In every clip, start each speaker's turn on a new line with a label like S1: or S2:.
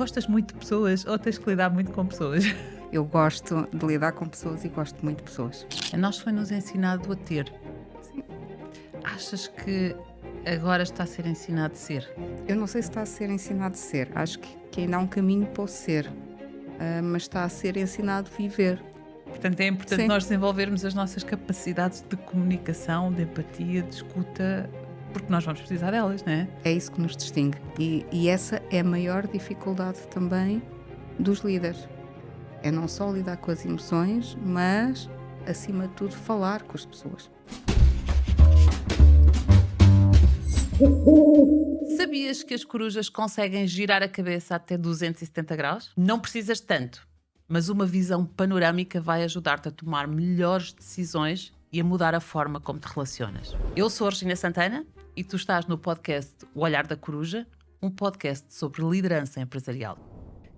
S1: Gostas muito de pessoas ou tens que lidar muito com pessoas?
S2: Eu gosto de lidar com pessoas e gosto muito de pessoas.
S1: A nós foi-nos ensinado a ter.
S2: Sim.
S1: Achas que agora está a ser ensinado a ser?
S2: Eu não sei se está a ser ensinado a ser. Acho que ainda há um caminho para o ser. Mas está a ser ensinado a viver.
S1: Portanto, é importante
S2: Sim.
S1: nós desenvolvermos as nossas capacidades de comunicação, de empatia, de escuta, porque nós vamos precisar delas, não é?
S2: É isso que nos distingue. E essa é a maior dificuldade também dos líderes. É não só lidar com as emoções, mas, acima de tudo, falar com as pessoas.
S1: Sabias que as corujas conseguem girar a cabeça até 270 graus? Não precisas de tanto, mas uma visão panorâmica vai ajudar-te a tomar melhores decisões e a mudar a forma como te relacionas. Eu sou a Regina Santana e tu estás no podcast O Olhar da Coruja, um podcast sobre liderança empresarial.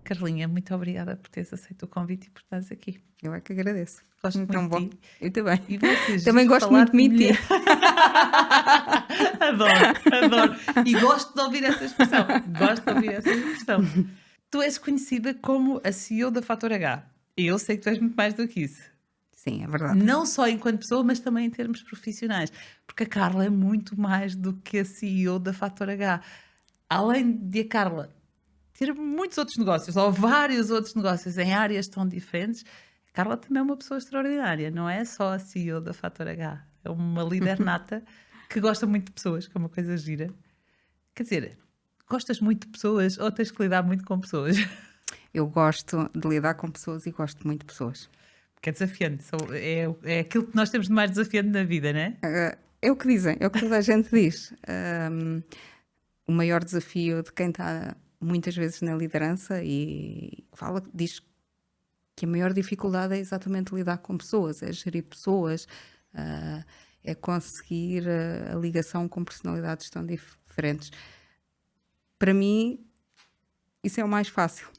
S1: Carlinha, muito obrigada por teres aceito o convite e por estares aqui.
S2: Eu é que agradeço.
S1: Gosto muito
S2: Tão bom.
S1: de ti.
S2: Eu também.
S1: E vocês,
S2: Também gosto muito de mim e de ti.
S1: Adoro. E gosto de ouvir essa expressão. Tu és conhecida como a CEO da Fator H. E eu sei que tu és muito mais do que isso.
S2: Sim, é verdade.
S1: Não só enquanto pessoa, mas também em termos profissionais. Porque a Carla é muito mais do que a CEO da Fator H. Além de a Carla ter muitos outros negócios, ou vários outros negócios em áreas tão diferentes, a Carla também é uma pessoa extraordinária. Não é só a CEO da Fator H. É uma líder nata que gosta muito de pessoas, que é uma coisa gira. Quer dizer, gostas muito de pessoas ou tens que lidar muito com pessoas?
S2: Eu gosto de lidar com pessoas e gosto muito de pessoas.
S1: Que é desafiante. É aquilo que nós temos de mais desafiante na vida, não é?
S2: É o que dizem, é o que toda a gente diz. O maior desafio de quem está muitas vezes na liderança diz que a maior dificuldade é exatamente lidar com pessoas, é gerir pessoas, é conseguir a ligação com personalidades tão diferentes. Para mim, isso é o mais fácil.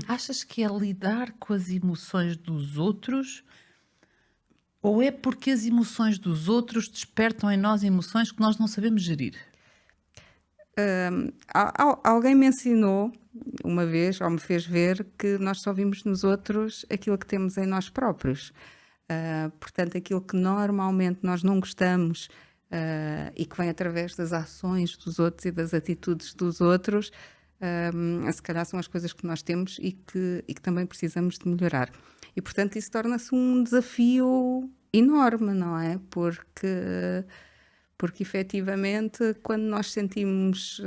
S1: Achas que é lidar com as emoções dos outros ou é porque as emoções dos outros despertam em nós emoções que nós não sabemos gerir?
S2: Alguém me ensinou uma vez, ou me fez ver, que nós só vimos nos outros aquilo que temos em nós próprios. Portanto, aquilo que normalmente nós não gostamos e que vem através das ações dos outros e das atitudes dos outros, se calhar são as coisas que nós temos e que também precisamos de melhorar. E, portanto, isso torna-se um desafio enorme, não é? Porque efetivamente, quando nós sentimos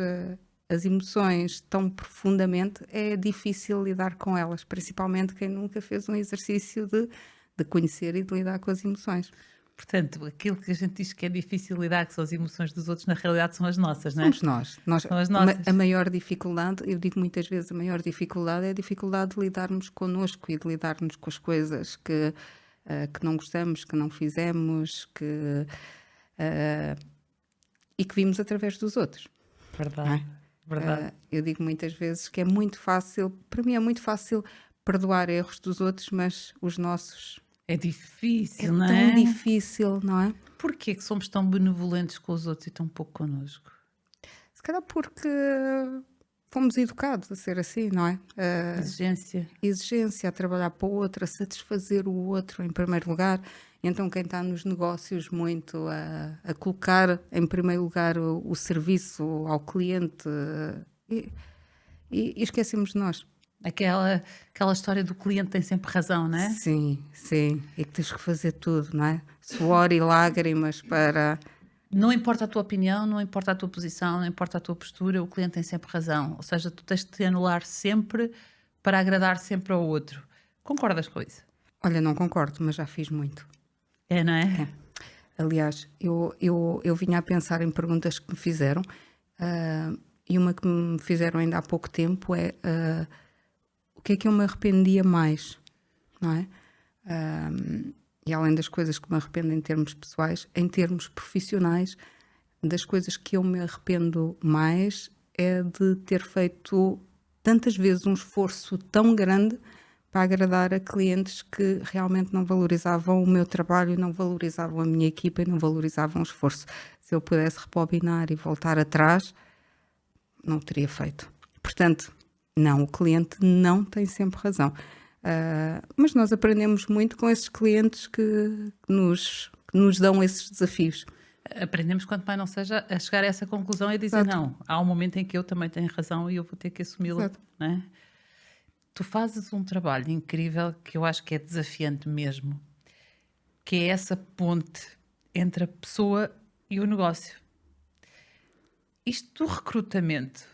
S2: as emoções tão profundamente, é difícil lidar com elas, principalmente quem nunca fez um exercício de conhecer e de lidar com as emoções.
S1: Portanto, aquilo que a gente diz que é difícil lidar com as emoções dos outros, na realidade são as nossas, não é?
S2: Somos nós.
S1: São as nossas.
S2: A maior dificuldade, eu digo muitas vezes, a maior dificuldade é a dificuldade de lidarmos connosco e de lidarmos com as coisas que não gostamos, que não fizemos, e que vimos através dos outros.
S1: Verdade. Verdade.
S2: Eu digo muitas vezes que é muito fácil, para mim é muito fácil perdoar erros dos outros, mas os nossos
S1: É difícil,
S2: é
S1: não
S2: tão
S1: é?
S2: difícil, não é?
S1: Porquê que somos tão benevolentes com os outros e tão pouco connosco?
S2: Se calhar porque fomos educados a ser assim, não é? Exigência, a trabalhar para o outro, a satisfazer o outro em primeiro lugar. Então quem está nos negócios muito a colocar em primeiro lugar o serviço ao cliente e esquecemos de nós.
S1: Aquela história do cliente tem sempre razão, não é?
S2: Sim. E que tens que fazer tudo, não é? Suor e lágrimas para...
S1: Não importa a tua opinião, não importa a tua posição, não importa a tua postura, o cliente tem sempre razão. Ou seja, tu tens de te anular sempre para agradar sempre ao outro. Concordas com isso?
S2: Olha, não concordo, mas já fiz muito.
S1: É, não é?
S2: É. Aliás, eu vinha a pensar em perguntas que me fizeram e uma que me fizeram ainda há pouco tempo é o que é que eu me arrependia mais, não é? E além das coisas que me arrependo em termos pessoais, em termos profissionais, das coisas que eu me arrependo mais é de ter feito tantas vezes um esforço tão grande para agradar a clientes que realmente não valorizavam o meu trabalho, não valorizavam a minha equipa e não valorizavam o esforço. Se eu pudesse rebobinar e voltar atrás, não o teria feito. Portanto, Não, o cliente não tem sempre razão. Mas nós aprendemos muito com esses clientes que nos dão esses desafios.
S1: Aprendemos, quanto mais não seja, a chegar a essa conclusão e dizer,
S2: Exato.
S1: não, há um momento em que eu também tenho razão e eu vou ter que assumi-la,
S2: Exato.
S1: não é? Tu fazes um trabalho incrível que eu acho que é desafiante mesmo, que é essa ponte entre a pessoa e o negócio. Isto do recrutamento,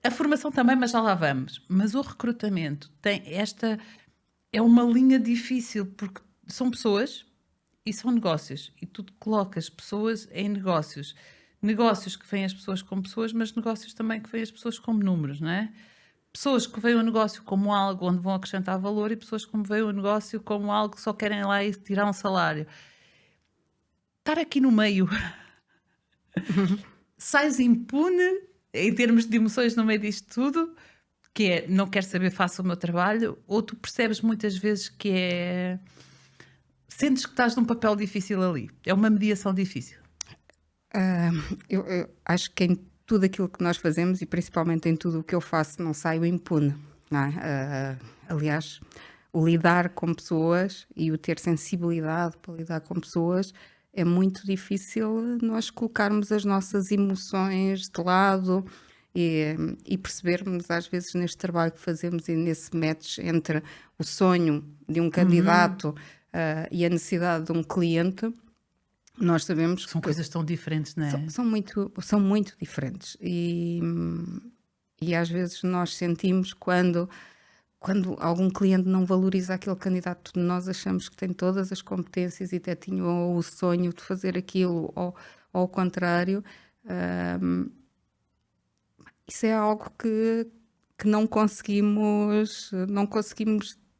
S1: a formação também, mas já lá vamos. Mas o recrutamento tem esta... É uma linha difícil, porque são pessoas e são negócios. E tu colocas pessoas em negócios. Negócios que veem as pessoas como pessoas, mas negócios também que veem as pessoas como números, não é? Pessoas que veem o negócio como algo onde vão acrescentar valor e pessoas que veem o negócio como algo que só querem ir lá e tirar um salário. Estar aqui no meio, sais impune em termos de emoções no meio disto tudo, que é não quero saber, faço o meu trabalho, ou tu percebes muitas vezes que é... Sentes que estás num papel difícil ali. É uma mediação difícil.
S2: Eu acho que em tudo aquilo que nós fazemos e principalmente em tudo o que eu faço não saio impune, não é? Aliás, o lidar com pessoas e o ter sensibilidade para lidar com pessoas é muito difícil nós colocarmos as nossas emoções de lado e percebermos às vezes neste trabalho que fazemos e nesse match entre o sonho de um candidato e a necessidade de um cliente. Nós sabemos
S1: São
S2: que
S1: coisas tão diferentes, não é?
S2: são muito diferentes e às vezes nós sentimos quando algum cliente não valoriza aquele candidato, nós achamos que tem todas as competências e até tinha o sonho de fazer aquilo ou ao contrário, isso é algo que não conseguimos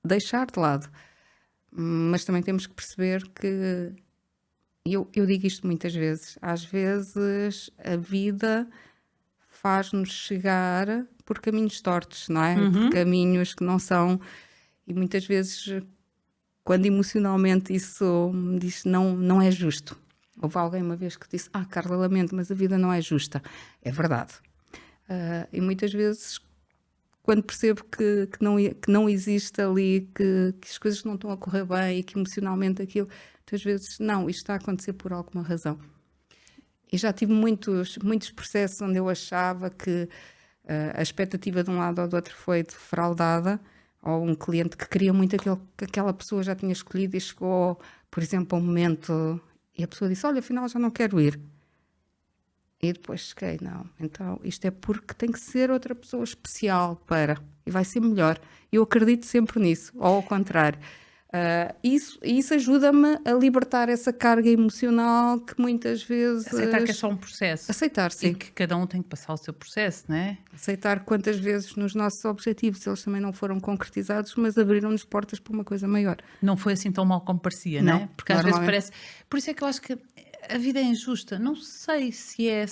S2: deixar de lado, mas também temos que perceber que eu digo isto muitas vezes. Às vezes a vida faz-nos chegar por caminhos tortos, não é? Por caminhos que não são... E muitas vezes, quando emocionalmente isso me diz não é justo. Houve alguém uma vez que disse, Carla, lamento, mas a vida não é justa. É verdade. E muitas vezes, quando percebo que não existe ali, que as coisas não estão a correr bem e que emocionalmente aquilo... Muitas vezes, não, isto está a acontecer por alguma razão. E já tive muitos processos onde eu achava que a expectativa de um lado ou do outro foi defraudada, ou um cliente que queria muito aquilo que aquela pessoa já tinha escolhido e chegou, por exemplo, a um momento e a pessoa disse, olha, afinal já não quero ir. E depois cheguei, não, então isto é porque tem que ser outra pessoa especial para, e vai ser melhor. Eu acredito sempre nisso, ou ao contrário. Isso ajuda-me a libertar essa carga emocional que muitas vezes...
S1: Aceitar que é só um processo.
S2: Aceitar, sim.
S1: E que cada um tem que passar o seu processo, não é?
S2: Aceitar quantas vezes nos nossos objetivos eles também não foram concretizados, mas abriram-nos portas para uma coisa maior.
S1: Não foi assim tão mal como parecia, não é? Porque às vezes parece... Por isso é que eu acho que a vida é injusta. Não sei se é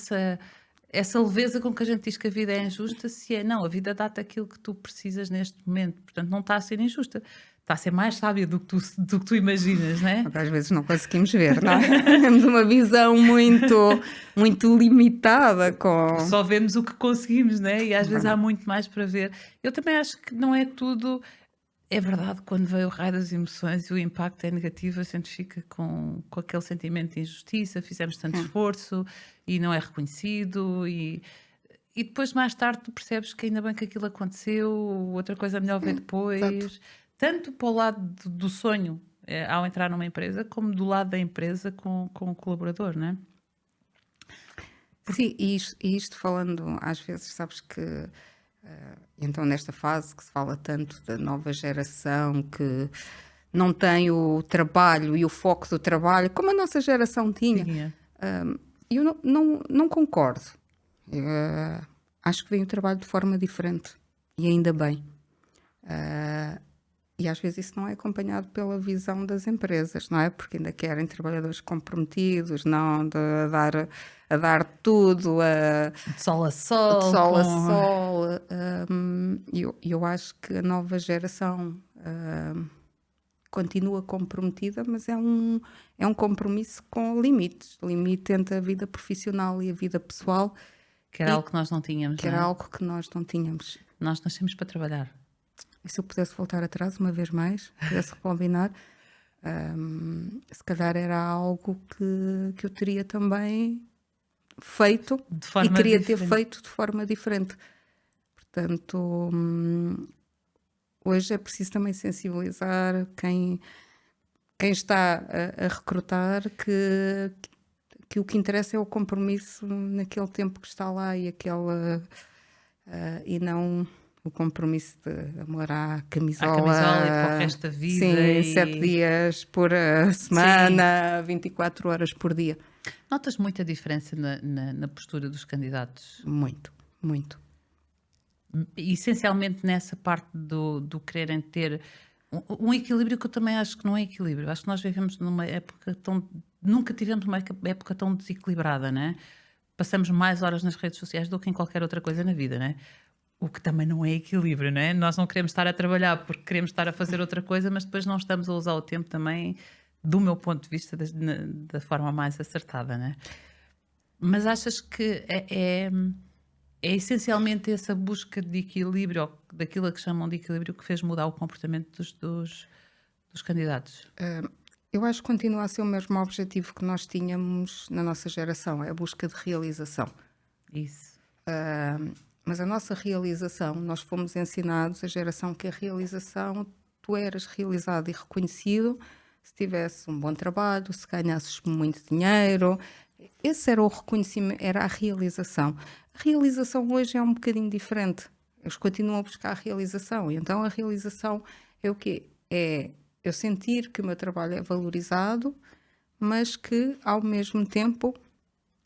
S1: essa leveza com que a gente diz que a vida é injusta, se é... Não, a vida dá-te aquilo que tu precisas neste momento. Portanto, não está a ser injusta. Está a ser mais sábia do que tu imaginas, não é?
S2: Porque às vezes não conseguimos ver, não é? Temos uma visão muito limitada com...
S1: Só vemos o que conseguimos, não é? E às vezes há muito mais para ver. Eu também acho que não é tudo... É verdade, quando veio o raio das emoções e o impacto é negativo, a gente fica com aquele sentimento de injustiça, fizemos tanto esforço e não é reconhecido e depois mais tarde tu percebes que ainda bem que aquilo aconteceu, outra coisa melhor veio depois.
S2: Exato.
S1: Tanto para o lado do sonho, ao entrar numa empresa, como do lado da empresa com o colaborador, não é?
S2: Sim, e isto falando, às vezes, sabes que... então, nesta fase que se fala tanto da nova geração, que não tem o trabalho e o foco do trabalho, como a nossa geração tinha. Eu não concordo. Acho que vem o trabalho de forma diferente. E ainda bem. E às vezes isso não é acompanhado pela visão das empresas, não é? Porque ainda querem trabalhadores comprometidos, não a dar tudo,
S1: de sol a sol.
S2: De sol a sol. Eu acho que a nova geração continua comprometida, mas é um compromisso com limites. Limite entre a vida profissional e a vida pessoal,
S1: Que era algo que nós não tínhamos,
S2: que
S1: não
S2: era
S1: é?
S2: algo que nós não tínhamos.
S1: Nós nascemos para trabalhar.
S2: E se eu pudesse voltar atrás uma vez mais, pudesse combinar, se calhar era algo que eu teria também feito
S1: De forma
S2: e queria ter
S1: diferente.
S2: feito de forma diferente. Portanto, hoje é preciso também sensibilizar quem está a recrutar que o que interessa é o compromisso naquele tempo que está lá e e não o compromisso de amor à camisola.
S1: À camisola e para o resto da vida.
S2: Sim,
S1: e...
S2: 7 dias por semana, 24 horas por dia.
S1: Notas muita diferença na postura dos candidatos?
S2: Muito, muito.
S1: Essencialmente nessa parte do quererem ter um equilíbrio que eu também acho que não é equilíbrio. Acho que nós vivemos numa época nunca tivemos uma época tão desequilibrada, né? Passamos mais horas nas redes sociais do que em qualquer outra coisa na vida, né? O que também não é equilíbrio, né? Nós não queremos estar a trabalhar porque queremos estar a fazer outra coisa, mas depois não estamos a usar o tempo também, do meu ponto de vista, da forma mais acertada, né? Mas achas que é essencialmente essa busca de equilíbrio, ou daquilo a que chamam de equilíbrio, que fez mudar o comportamento dos candidatos?
S2: Eu acho que continua a ser o mesmo objetivo que nós tínhamos na nossa geração, é a busca de realização.
S1: Isso.
S2: Mas a nossa realização, nós fomos ensinados, a geração que a realização, tu eras realizado e reconhecido se tivesse um bom trabalho, se ganhasses muito dinheiro. Esse era o reconhecimento, era a realização. A realização hoje é um bocadinho diferente. Eles continuam a buscar a realização. E então a realização é o quê? É eu sentir que o meu trabalho é valorizado, mas que ao mesmo tempo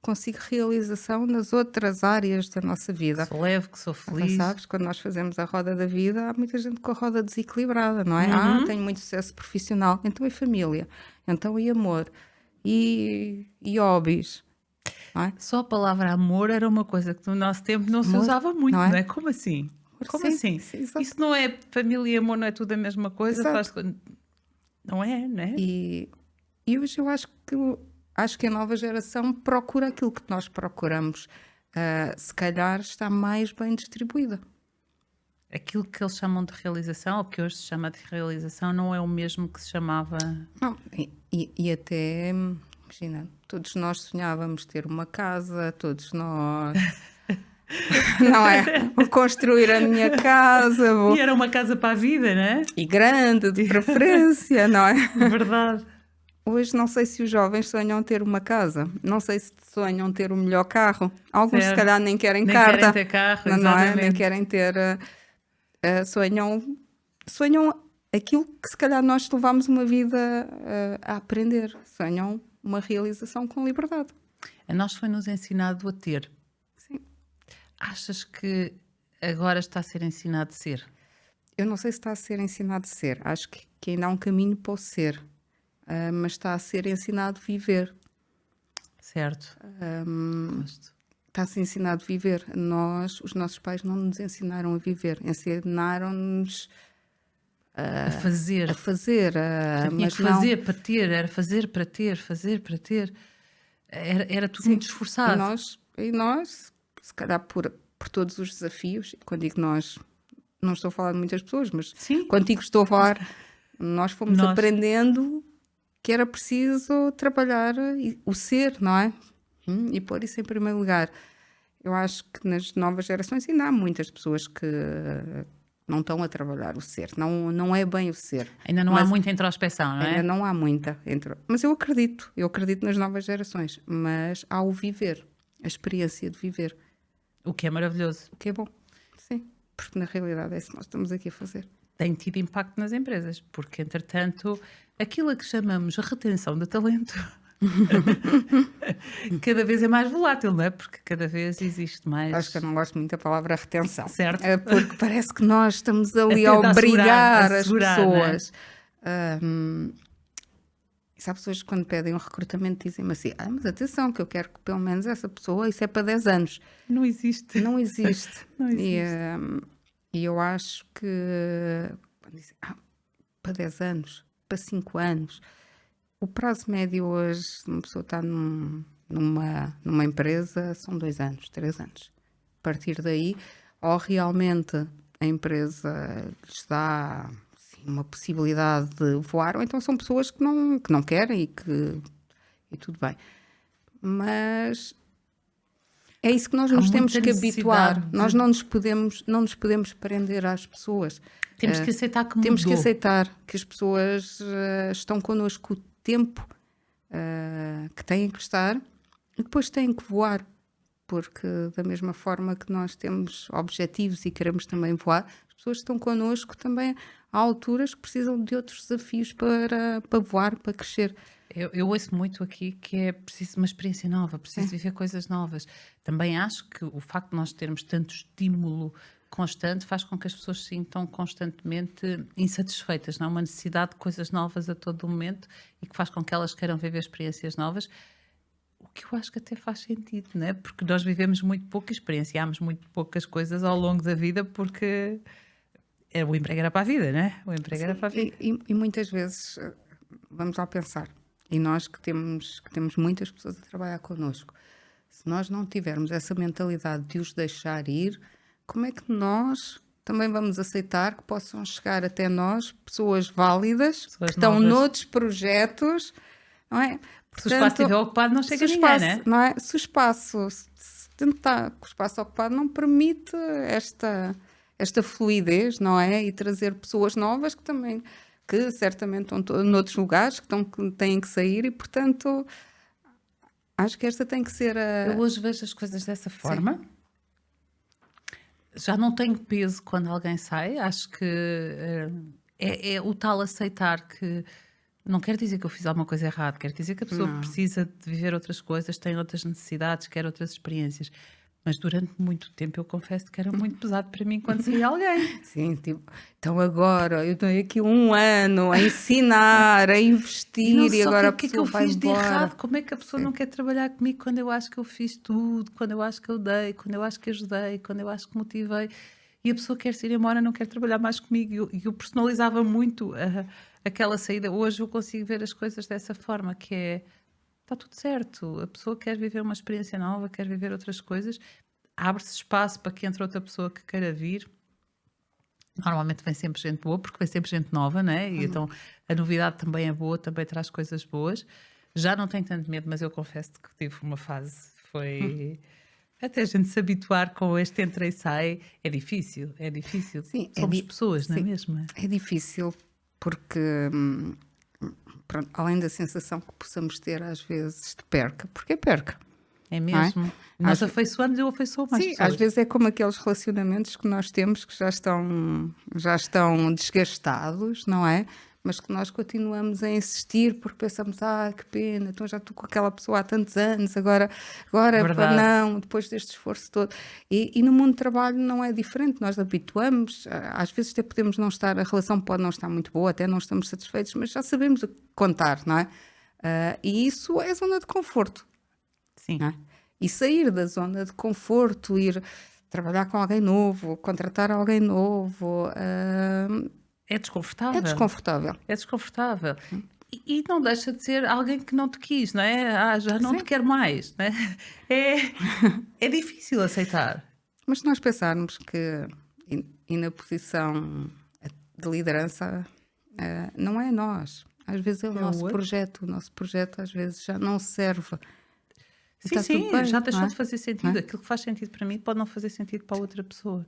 S2: consigo realização nas outras áreas da nossa vida.
S1: Que sou leve, que sou feliz.
S2: Sabes, quando nós fazemos a roda da vida, há muita gente com a roda desequilibrada, não é? Tenho muito sucesso profissional, então e família, então e amor, e hobbies, não é?
S1: Só a palavra amor era uma coisa que no nosso tempo não se
S2: Amor,
S1: usava muito,
S2: não é?
S1: não é? Como assim? Como
S2: Sim,
S1: assim?
S2: sim, exato.
S1: Isso não é família e amor, não é tudo a mesma coisa?
S2: Exato.
S1: Não é, não é?
S2: E hoje eu acho que a nova geração procura aquilo que nós procuramos. Se calhar está mais bem distribuída.
S1: Aquilo que eles chamam de realização, ou que hoje se chama de realização, não é o mesmo que se chamava...
S2: Não, e até, imagina, todos nós sonhávamos ter uma casa, todos nós... Não é? Vou construir a minha casa.
S1: E era uma casa para a vida, não é?
S2: E grande, de preferência, não é?
S1: Verdade.
S2: Hoje não sei se os jovens sonham ter uma casa. Não sei se sonham ter o melhor carro. Alguns se calhar nem querem carta.
S1: Nem querem ter carro,
S2: não é? Nem querem ter... sonham aquilo que se calhar nós levámos uma vida a aprender. Sonham uma realização com liberdade.
S1: A nós foi-nos ensinado a ter.
S2: Sim.
S1: Achas que agora está a ser ensinado a ser?
S2: Eu não sei se está a ser ensinado a ser. Acho que ainda há um caminho para o ser. Mas está a ser ensinado a viver.
S1: Certo. Gosto.
S2: Está a ser ensinado a viver. Os nossos pais não nos ensinaram a viver. Ensinaram-nos
S1: A fazer.
S2: a fazer.
S1: Tinha
S2: Mas
S1: que fazer para ter, era fazer para ter, fazer para ter. Era tudo muito esforçado.
S2: E nós, se calhar por todos os desafios, quando digo nós, não estou a falar de muitas pessoas, mas
S1: Sim.
S2: contigo estou a falar, nós fomos aprendendo que era preciso trabalhar o ser, não é? E pôr isso em primeiro lugar. Eu acho que nas novas gerações ainda há muitas pessoas que não estão a trabalhar o ser. Não é bem o ser.
S1: Ainda não há muita introspeção, não é?
S2: Ainda não há muita. Mas eu acredito nas novas gerações. Mas há o viver, a experiência de viver.
S1: O que é maravilhoso.
S2: O que é bom. Sim, porque na realidade é isso que nós estamos aqui a fazer.
S1: Tem tido impacto nas empresas, porque entretanto aquilo a que chamamos a retenção de talento cada vez é mais volátil, não é? Porque cada vez existe mais...
S2: Acho que eu não gosto muito da palavra retenção.
S1: Certo.
S2: Porque parece que nós estamos ali a obrigar as pessoas. E há pessoas que quando pedem um recrutamento dizem-me assim, mas atenção, que eu quero que pelo menos essa pessoa, isso é para 10 anos.
S1: Não existe.
S2: Não existe.
S1: Não existe.
S2: E eu acho que quando dizem, para 10 anos, para 5 anos, o prazo médio hoje, se uma pessoa está numa empresa, são 2 anos, 3 anos. partir daí, ou realmente a empresa lhes dá assim, uma possibilidade de voar, ou então são pessoas que não querem e tudo bem. Mas é isso que nós
S1: Há
S2: nos temos
S1: muita
S2: que habituar.
S1: necessidade
S2: Nós não nos podemos prender às pessoas.
S1: Temos que aceitar que
S2: Temos que
S1: mudou.
S2: aceitar que as pessoas estão connosco o tempo que têm que estar e depois têm que voar. Porque da mesma forma que nós temos objetivos e queremos também voar, as pessoas que estão connosco também há alturas que precisam de outros desafios para voar, para crescer.
S1: Eu ouço muito aqui que é preciso uma experiência nova, preciso viver coisas novas. Também acho que o facto de nós termos tanto estímulo constante faz com que as pessoas se sintam constantemente insatisfeitas, não é? Uma necessidade de coisas novas a todo momento e que faz com que elas queiram viver experiências novas, o que eu acho que até faz sentido, não é? Porque nós vivemos muito pouco e experienciamos muito poucas coisas ao longo da vida porque o emprego era para a vida, não é? O emprego era para a vida.
S2: E muitas vezes, vamos lá pensar, e nós que temos muitas pessoas a trabalhar connosco, se nós não tivermos essa mentalidade de os deixar ir, como é que nós também vamos aceitar que possam chegar até nós pessoas válidas, que estão
S1: novas.
S2: noutros projetos, não é?
S1: Se o espaço estiver ocupado, não chega ninguém,
S2: não é? Se o espaço ocupado não permite esta fluidez, não é? E trazer pessoas novas que certamente estão noutros lugares, que têm que sair e, portanto, acho que esta tem que ser
S1: Eu hoje vejo as coisas dessa forma. Sim. Já não tenho peso quando alguém sai. Acho que é o tal aceitar que não quer dizer que eu fiz alguma coisa errada, quer dizer que a pessoa precisa de viver outras coisas, tem outras necessidades, quer outras experiências. Mas durante muito tempo eu confesso que era muito pesado para mim quando saía alguém.
S2: Sim, tipo, então agora eu estou aqui 1 ano a ensinar, a investir e agora
S1: o que é que eu fiz de errado? Como é que a pessoa não quer trabalhar comigo quando eu acho que eu fiz tudo, quando eu acho que eu dei, quando eu acho que ajudei, quando eu acho que motivei e a pessoa quer se ir embora, não quer trabalhar mais comigo e eu personalizava muito aquela saída. Hoje eu consigo ver as coisas dessa forma, que é está tudo certo, a pessoa quer viver uma experiência nova, quer viver outras coisas, abre-se espaço para que entre outra pessoa que queira vir. Normalmente vem sempre gente boa, porque vem sempre gente nova, não é? E então a novidade também é boa, também traz coisas boas. Já não tenho tanto medo, mas eu confesso que tive uma fase, foi... Até a gente se habituar com este entra e sai, é difícil.
S2: Sim,
S1: somos pessoas, não é mesmo?
S2: É difícil, porque... Pronto, além da sensação que possamos ter às vezes de perca, porque é perca.
S1: É mesmo. É? Nós afeiçoamos e eu afeiçoo mais
S2: Sim,
S1: pessoas.
S2: às vezes é como aqueles relacionamentos que nós temos que já estão desgastados, não é? Mas que nós continuamos a insistir porque pensamos, que pena, então já estou com aquela pessoa há tantos anos, agora não, depois deste esforço todo. E no mundo do trabalho não é diferente, nós habituamos, às vezes até podemos não estar, a relação pode não estar muito boa, até não estamos satisfeitos, mas já sabemos o que contar, não é? E isso é zona de conforto.
S1: Sim.
S2: Não é? E sair da zona de conforto, ir trabalhar com alguém novo, contratar alguém novo...
S1: É desconfortável.
S2: É desconfortável.
S1: E não deixa de ser alguém que não te quis, não é? Já não te quer mais, não é? É difícil aceitar.
S2: Mas se nós pensarmos que, e na posição de liderança, não é nós. Às vezes é o nosso projeto. O nosso projeto às vezes já não serve.
S1: Sim, bem, já deixou de fazer sentido. Aquilo que faz sentido para mim pode não fazer sentido para outra pessoa.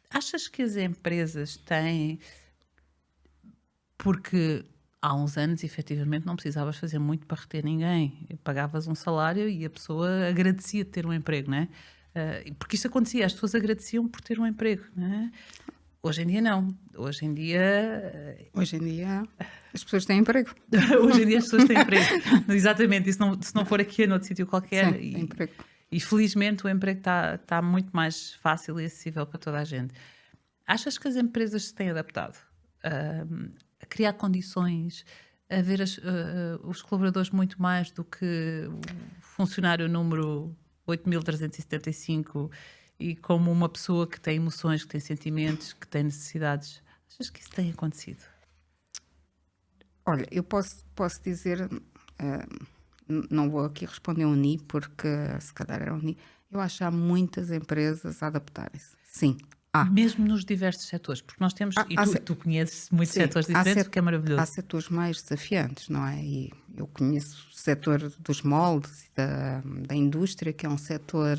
S1: Achas que as empresas têm... Porque há uns anos, efetivamente, não precisavas fazer muito para reter ninguém. Pagavas um salário e a pessoa agradecia de ter um emprego, não é? Porque isto acontecia, as pessoas agradeciam por ter um emprego, não é? Hoje em dia não. Hoje em dia
S2: as pessoas têm emprego.
S1: Hoje em dia as pessoas têm emprego. Exatamente, e se não for aqui, é noutro sítio qualquer.
S2: Sim, tem emprego.
S1: E felizmente o emprego está muito mais fácil e acessível para toda a gente. Achas que as empresas se têm adaptado a criar condições, a ver os colaboradores muito mais do que o funcionário número 8.375 e como uma pessoa que tem emoções, que tem sentimentos, que tem necessidades? Achas que isso tem acontecido?
S2: Olha, eu posso dizer, não vou aqui responder um ni, porque se calhar era um ni. Eu acho que há muitas empresas a adaptarem-se. Sim, há.
S1: Mesmo nos diversos setores, porque nós temos, e tu conheces muitos
S2: Sim,
S1: setores diferentes, o que é
S2: há
S1: maravilhoso.
S2: setores mais desafiantes, não é? E eu conheço o setor dos moldes e da indústria, que é um setor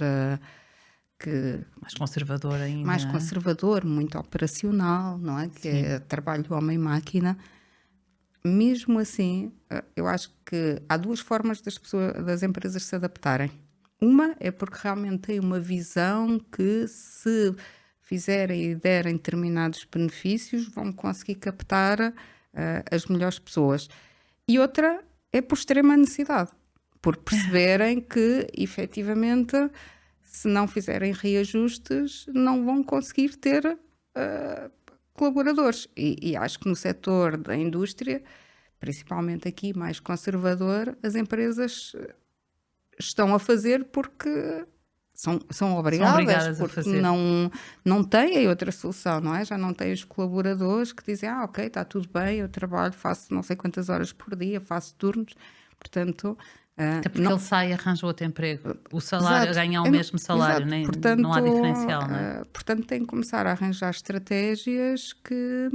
S2: que
S1: Mais conservador ainda.
S2: mais
S1: não é?
S2: conservador, muito operacional, não é? Que é trabalho de homem-máquina. Mesmo assim, eu acho que há duas formas das empresas se adaptarem. Uma é porque realmente têm uma visão que, se fizerem e derem determinados benefícios, vão conseguir captar as melhores pessoas. E outra é por extrema necessidade, por perceberem que, efetivamente, se não fizerem reajustes, não vão conseguir ter colaboradores. E acho que no setor da indústria, principalmente aqui mais conservador, as empresas estão a fazer porque são obrigadas
S1: a
S2: porque
S1: fazer.
S2: não têm outra solução, não é? Já não têm os colaboradores que dizem, ok, está tudo bem, eu trabalho, faço não sei quantas horas por dia, faço turnos, portanto...
S1: Até porque ele sai e arranja outro emprego. O salário,
S2: Exato.
S1: ganha o mesmo salário,
S2: Exato.
S1: nem,
S2: Portanto,
S1: não há diferencial, não é?
S2: Portanto, tem que começar a arranjar estratégias que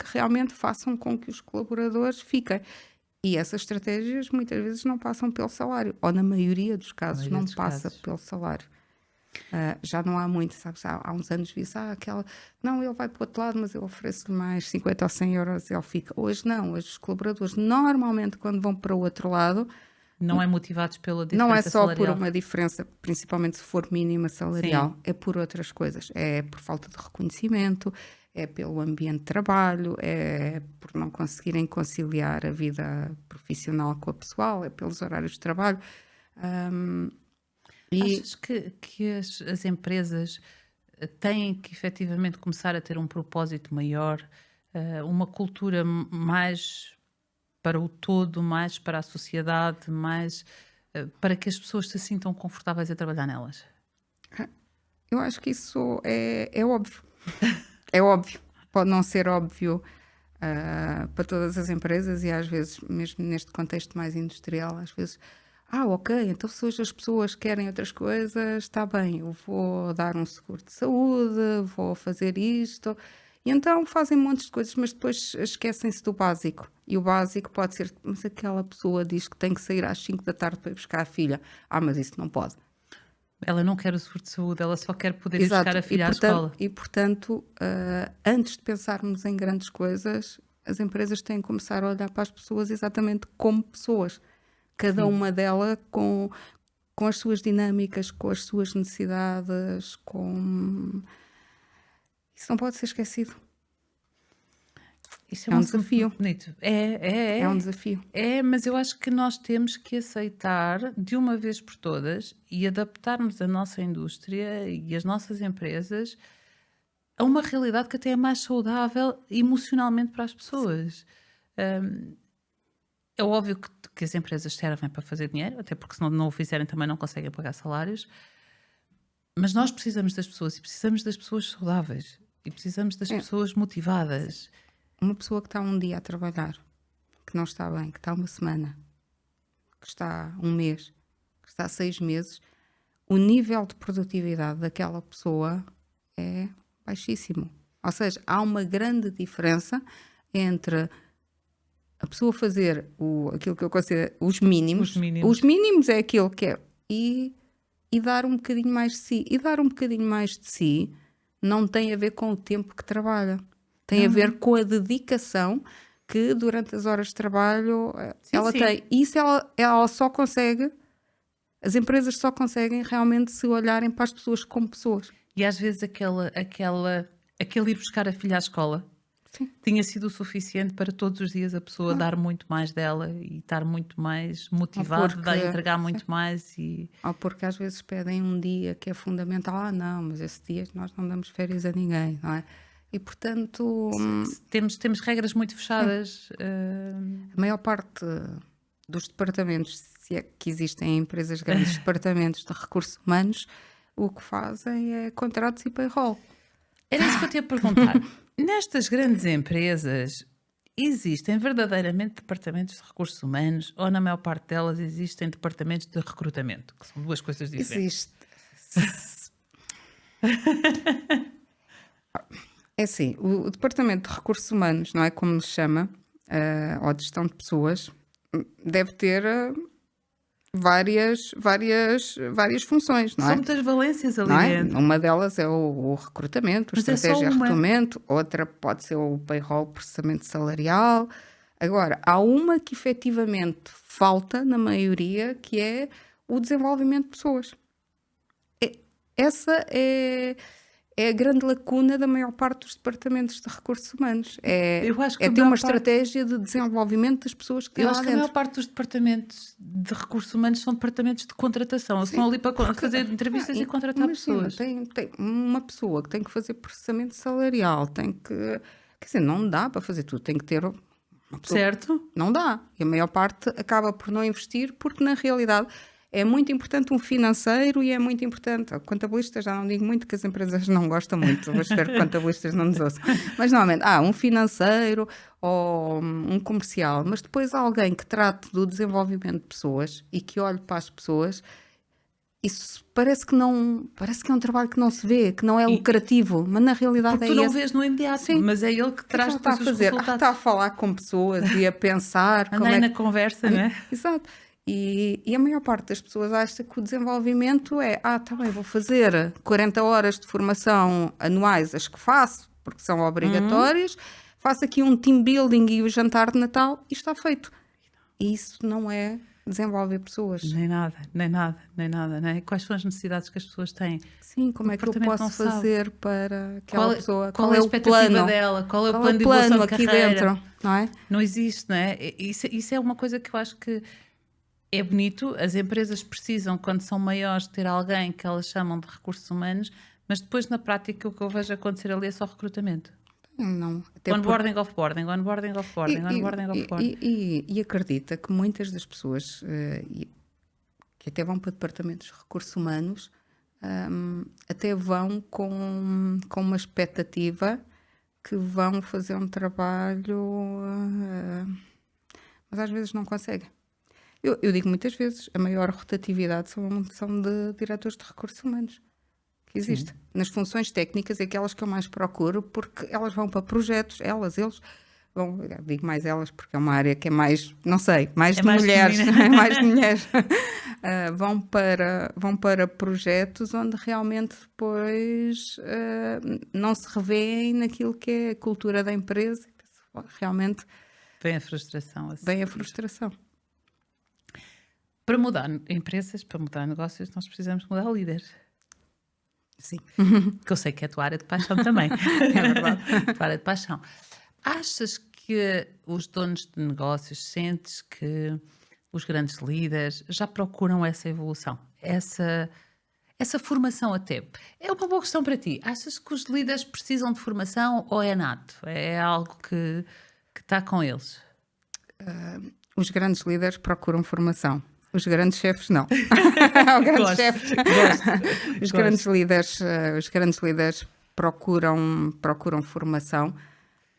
S2: realmente façam com que os colaboradores fiquem. E essas estratégias muitas vezes não passam pelo salário, ou na maioria dos casos não passa pelo salário. Já não há muito, sabes? Há uns anos vi-se, não, ele vai para o outro lado, mas eu ofereço-lhe mais 50 ou 100 euros e ele fica. Hoje não, hoje os colaboradores normalmente quando vão para o outro lado
S1: não é motivados pela diferença
S2: não é só
S1: salarial.
S2: por uma diferença, principalmente se for mínima salarial,
S1: Sim.
S2: é por outras coisas. É por falta de reconhecimento, é pelo ambiente de trabalho, é por não conseguirem conciliar a vida profissional com a pessoal, é pelos horários de trabalho.
S1: Achas que as empresas têm que efetivamente começar a ter um propósito maior, uma cultura mais para o todo, mais para a sociedade, mais para que as pessoas se sintam confortáveis a trabalhar nelas?
S2: Eu acho que isso é óbvio. É óbvio. Pode não ser óbvio para todas as empresas e às vezes, mesmo neste contexto mais industrial, às vezes, ok, então se hoje as pessoas querem outras coisas, está bem, eu vou dar um seguro de saúde, vou fazer isto. E então fazem montes de coisas, mas depois esquecem-se do básico. E o básico pode ser, mas aquela pessoa diz que tem que sair às 5 da tarde para ir buscar a filha. Mas isso não pode.
S1: Ela não quer o seguro de saúde, ela só quer poder ir buscar a filha à escola.
S2: E, portanto, antes de pensarmos em grandes coisas, as empresas têm que começar a olhar para as pessoas exatamente como pessoas. Cada uma delas com as suas dinâmicas, com as suas necessidades, Isso não pode ser esquecido.
S1: Isso é um desafio
S2: bonito.
S1: É
S2: um desafio.
S1: Mas eu acho que nós temos que aceitar de uma vez por todas e adaptarmos a nossa indústria e as nossas empresas a uma realidade que até é mais saudável emocionalmente para as pessoas. É óbvio que as empresas servem para fazer dinheiro, até porque se não o fizerem também não conseguem pagar salários, mas nós precisamos das pessoas e precisamos das pessoas saudáveis e precisamos das pessoas motivadas.
S2: Uma pessoa que está um dia a trabalhar, que não está bem, que está uma semana, que está um mês, que está 6 meses, o nível de produtividade daquela pessoa é baixíssimo. Ou seja, há uma grande diferença entre a pessoa fazer aquilo que eu considero os mínimos. Os mínimos é aquilo que é. E dar um bocadinho mais de si. E dar um bocadinho mais de si não tem a ver com o tempo que trabalha. Tem a ver com a dedicação que durante as horas de trabalho ela tem. E isso ela só consegue, as empresas só conseguem realmente se olharem para as pessoas como pessoas.
S1: E às vezes aquele ir buscar a filha à escola tinha sido o suficiente para todos os dias a pessoa dar muito mais dela e estar muito mais motivada a entregar muito mais.
S2: Ou porque às vezes pedem um dia que é fundamental. Não, mas esse dia nós não damos férias a ninguém, não é? E, portanto...
S1: Temos regras muito fechadas.
S2: A maior parte dos departamentos, se é que existem empresas grandes, departamentos de recursos humanos, o que fazem é contratos e payroll.
S1: Era isso que eu te ia perguntar. Nestas grandes empresas, existem verdadeiramente departamentos de recursos humanos ou na maior parte delas existem departamentos de recrutamento, que são duas coisas diferentes?
S2: Existe. É assim, o Departamento de Recursos Humanos, não é como se chama, ou de gestão de pessoas, deve ter várias funções, não
S1: São
S2: é?
S1: muitas valências ali
S2: Não é?
S1: dentro.
S2: Uma delas é o recrutamento, a
S1: Mas é só
S2: estratégia de
S1: uma.
S2: recrutamento, outra pode ser o payroll, processamento salarial. Agora, há uma que efetivamente falta na maioria, que é o desenvolvimento de pessoas. Essa é a grande lacuna da maior parte dos departamentos de recursos humanos.
S1: Eu acho que
S2: É
S1: a
S2: ter
S1: maior
S2: uma
S1: parte.
S2: estratégia de desenvolvimento das pessoas que
S1: Eu
S2: têm
S1: acho
S2: lá
S1: que a maior
S2: dentro.
S1: parte dos departamentos de recursos humanos são departamentos de contratação. Eles estão ali para fazer entrevistas e contratar
S2: Imagina,
S1: pessoas.
S2: tem uma pessoa que tem que fazer processamento salarial, tem que. Quer dizer, não dá para fazer tudo, tem que ter uma pessoa.
S1: Certo?
S2: Não dá. E a maior parte acaba por não investir, porque na realidade é muito importante um financeiro e é muito importante. Contabilistas, já não digo muito, que as empresas não gostam muito. Eu espero que contabilistas não nos ouçam. Mas normalmente, um financeiro ou um comercial, mas depois alguém que trate do desenvolvimento de pessoas e que olhe para as pessoas. Isso parece que é um trabalho que não se vê, que não é lucrativo, mas na realidade
S1: Porque
S2: é
S1: tu não
S2: esse.
S1: vês no imediato,
S2: Sim.
S1: mas é ele que
S2: O que é que
S1: traz
S2: ela está a
S1: depois os
S2: fazer?
S1: resultados.
S2: Está a falar com pessoas e a pensar
S1: Anda
S2: como
S1: aí
S2: é
S1: na
S2: que...
S1: conversa, não é?
S2: Exato. E a maior parte das pessoas acha que o desenvolvimento é tá bem, vou fazer 40 horas de formação anuais, as que faço, porque são obrigatórias, faço aqui um team building e o jantar de Natal e está feito. E isso não é desenvolver pessoas.
S1: Nem nada, nem nada, nem nada, não é? Quais são as necessidades que as pessoas têm?
S2: Sim, como
S1: O
S2: é que eu
S1: departamento
S2: posso
S1: não sabe.
S2: fazer para aquela pessoa?
S1: Qual é a
S2: o
S1: expectativa
S2: plano?
S1: dela? Qual é o
S2: Qual
S1: plano de evolução de
S2: aqui
S1: carreira?
S2: dentro? Não é?
S1: Não existe, não é? Isso é uma coisa que eu acho que é bonito. As empresas precisam, quando são maiores, ter alguém que elas chamam de recursos humanos, mas depois, na prática, o que eu vejo acontecer ali é só recrutamento.
S2: Não. Até
S1: Onboarding, offboarding, onboarding, offboarding, onboarding, offboarding.
S2: e acredita que muitas das pessoas que até vão para departamentos de recursos humanos até vão com uma expectativa que vão fazer um trabalho, mas às vezes não conseguem. Eu digo muitas vezes, a maior rotatividade são de diretores de recursos humanos que existe.
S1: Sim.
S2: Nas funções técnicas é aquelas que eu mais procuro, porque elas vão para projetos, eles vão, digo mais elas porque é uma área que é mais, não sei, mais de
S1: mais
S2: mulheres,
S1: feminina.
S2: mais de mulheres. Vão para projetos onde realmente depois não se revêem naquilo que é a cultura da empresa. Realmente
S1: Vem a frustração.
S2: vem a frustração.
S1: Para mudar empresas, para mudar negócios, nós precisamos mudar líderes.
S2: Sim.
S1: Que eu sei que é a tua área de paixão também.
S2: É verdade.
S1: A tua área de paixão. Achas que os donos de negócios, sentes que os grandes líderes já procuram essa evolução? Essa formação até? É uma boa questão para ti. Achas que os líderes precisam de formação ou é nato? É algo que está com eles?
S2: Os grandes líderes procuram formação. Os grandes chefes não. O grande
S1: Gosto,
S2: chefe.
S1: gosto.
S2: Os grandes líderes procuram formação.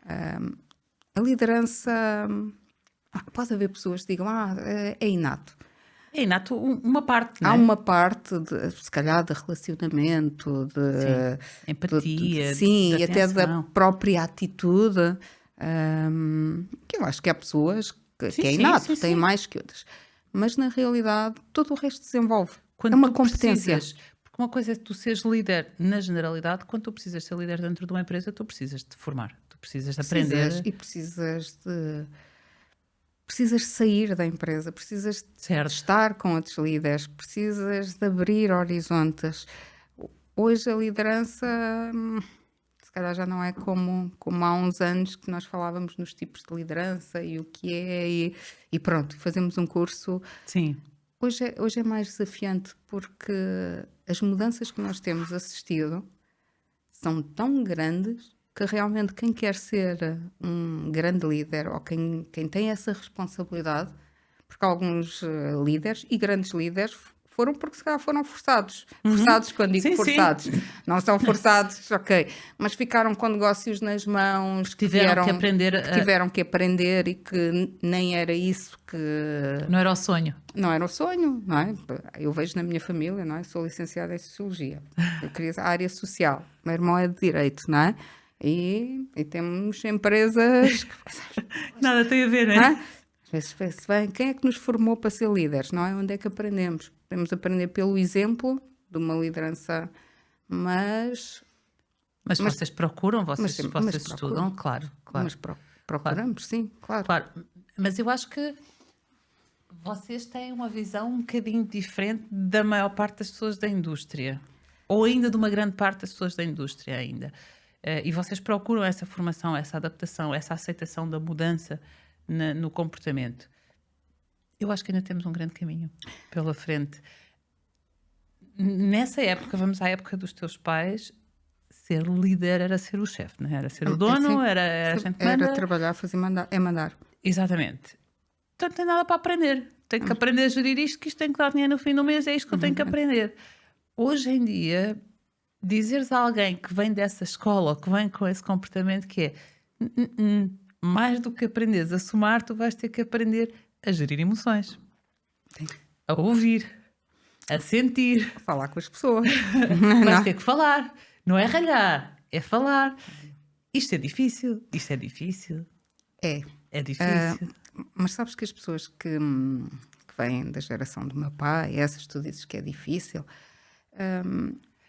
S2: A liderança, pode haver pessoas que digam, é inato.
S1: É inato uma parte, não é?
S2: Há uma parte, se calhar, de relacionamento,
S1: Sim. Empatia,
S2: sim,
S1: de
S2: e até da
S1: atenção.
S2: própria atitude, que eu acho que há pessoas que
S1: Sim,
S2: é
S1: sim,
S2: inato,
S1: sim,
S2: têm
S1: sim.
S2: mais que outras. Mas, na realidade, todo o resto desenvolve.
S1: Quando
S2: é uma
S1: tu
S2: competência.
S1: porque uma coisa é tu seres líder na generalidade, quando tu precisas ser líder dentro de uma empresa, tu precisas de te formar, tu precisas de aprender.
S2: Precisas sair da empresa, precisas de
S1: Certo.
S2: estar com outros líderes, precisas de abrir horizontes. Hoje a liderança, se calhar já não é como há uns anos que nós falávamos nos tipos de liderança e o que é, e pronto, fazemos um curso.
S1: Sim.
S2: Hoje é mais desafiante porque as mudanças que nós temos assistido são tão grandes que realmente quem quer ser um grande líder ou quem tem essa responsabilidade, porque alguns líderes e grandes líderes foram porque se calhar foram forçados. Forçados, quando digo
S1: Sim,
S2: forçados, não são forçados, ok. Mas ficaram com negócios nas mãos,
S1: Tiveram que aprender
S2: que tiveram que aprender e que nem era isso que...
S1: Não era o sonho.
S2: Não era o sonho, não é? Eu vejo na minha família, não é? Sou licenciada em Sociologia. Eu queria a área social. O meu irmão é de Direito, não é? E temos empresas...
S1: Nada tem a ver, não
S2: Não
S1: é?
S2: é? Às vezes penso bem, quem é que nos formou para ser líderes, não é? Onde é que aprendemos? Podemos aprender pelo exemplo de uma liderança, mas
S1: Mas vocês procuram, vocês
S2: mas
S1: estudam, claro.
S2: mas procuramos, sim, claro.
S1: Claro, mas eu acho que vocês têm uma visão um bocadinho diferente da maior parte das pessoas da indústria. Ou ainda de uma grande parte das pessoas da indústria ainda. E vocês procuram essa formação, essa adaptação, essa aceitação da mudança no comportamento. Eu acho que ainda temos um grande caminho pela frente. Nessa época, vamos à época dos teus pais, ser líder era ser o chefe, não é? Era ser o dono,
S2: Sim.
S1: era a gente que manda.
S2: Era trabalhar, fazer mandar, é mandar.
S1: Exatamente. Então não tem nada para aprender. Tenho que aprender a gerir isto, que isto tem que dar dinheiro no fim do mês, é isto que eu tenho que aprender. Hoje em dia, dizeres a alguém que vem dessa escola, ou que vem com esse comportamento que é mais do que aprenderes a somar, tu vais ter que aprender a gerir emoções.
S2: Sim.
S1: A ouvir. A sentir.
S2: Falar com as pessoas.
S1: Vais ter que falar. Não é ralhar, é falar. Isto é difícil. Isto é difícil.
S2: É.
S1: É difícil.
S2: Mas sabes que as pessoas que vêm da geração do meu pai, essas tu dizes que é difícil.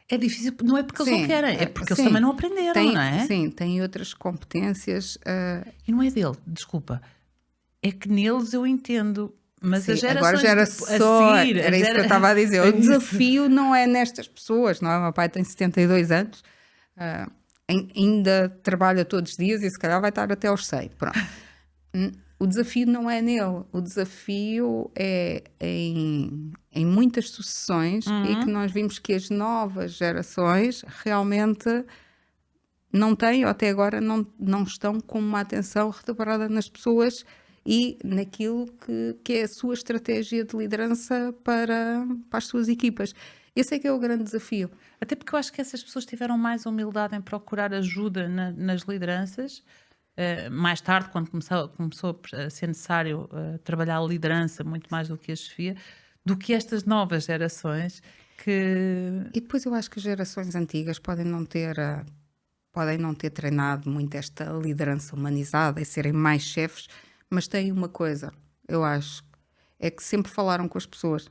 S1: É difícil, não é porque eles não
S2: Sim,
S1: querem, é porque eles
S2: sim.
S1: também não aprenderam, não é?
S2: Sim, têm outras competências.
S1: E não é dele, desculpa. É que neles eu entendo. Mas as
S2: Sim,
S1: gerações
S2: agora
S1: a seguir,
S2: era isso que eu estava a dizer.
S1: É
S2: O
S1: isso.
S2: desafio não é nestas pessoas, não é? O meu pai tem 72 anos, ainda trabalha todos os dias e se calhar vai estar até aos 100. Pronto. O desafio não é nele, o desafio é em muitas sucessões e que nós vimos que as novas gerações realmente não têm, ou até agora não estão com uma atenção redobrada nas pessoas e naquilo que é a sua estratégia de liderança para as suas equipas. Esse é que é o grande desafio.
S1: Até porque eu acho que essas pessoas tiveram mais humildade em procurar ajuda nas lideranças. Mais tarde, quando começou a ser necessário trabalhar a liderança muito mais do que a chefia, do que estas novas gerações que...
S2: E depois eu acho que as gerações antigas podem não ter treinado muito esta liderança humanizada e serem mais chefes, mas têm uma coisa, eu acho, é que sempre falaram com as pessoas.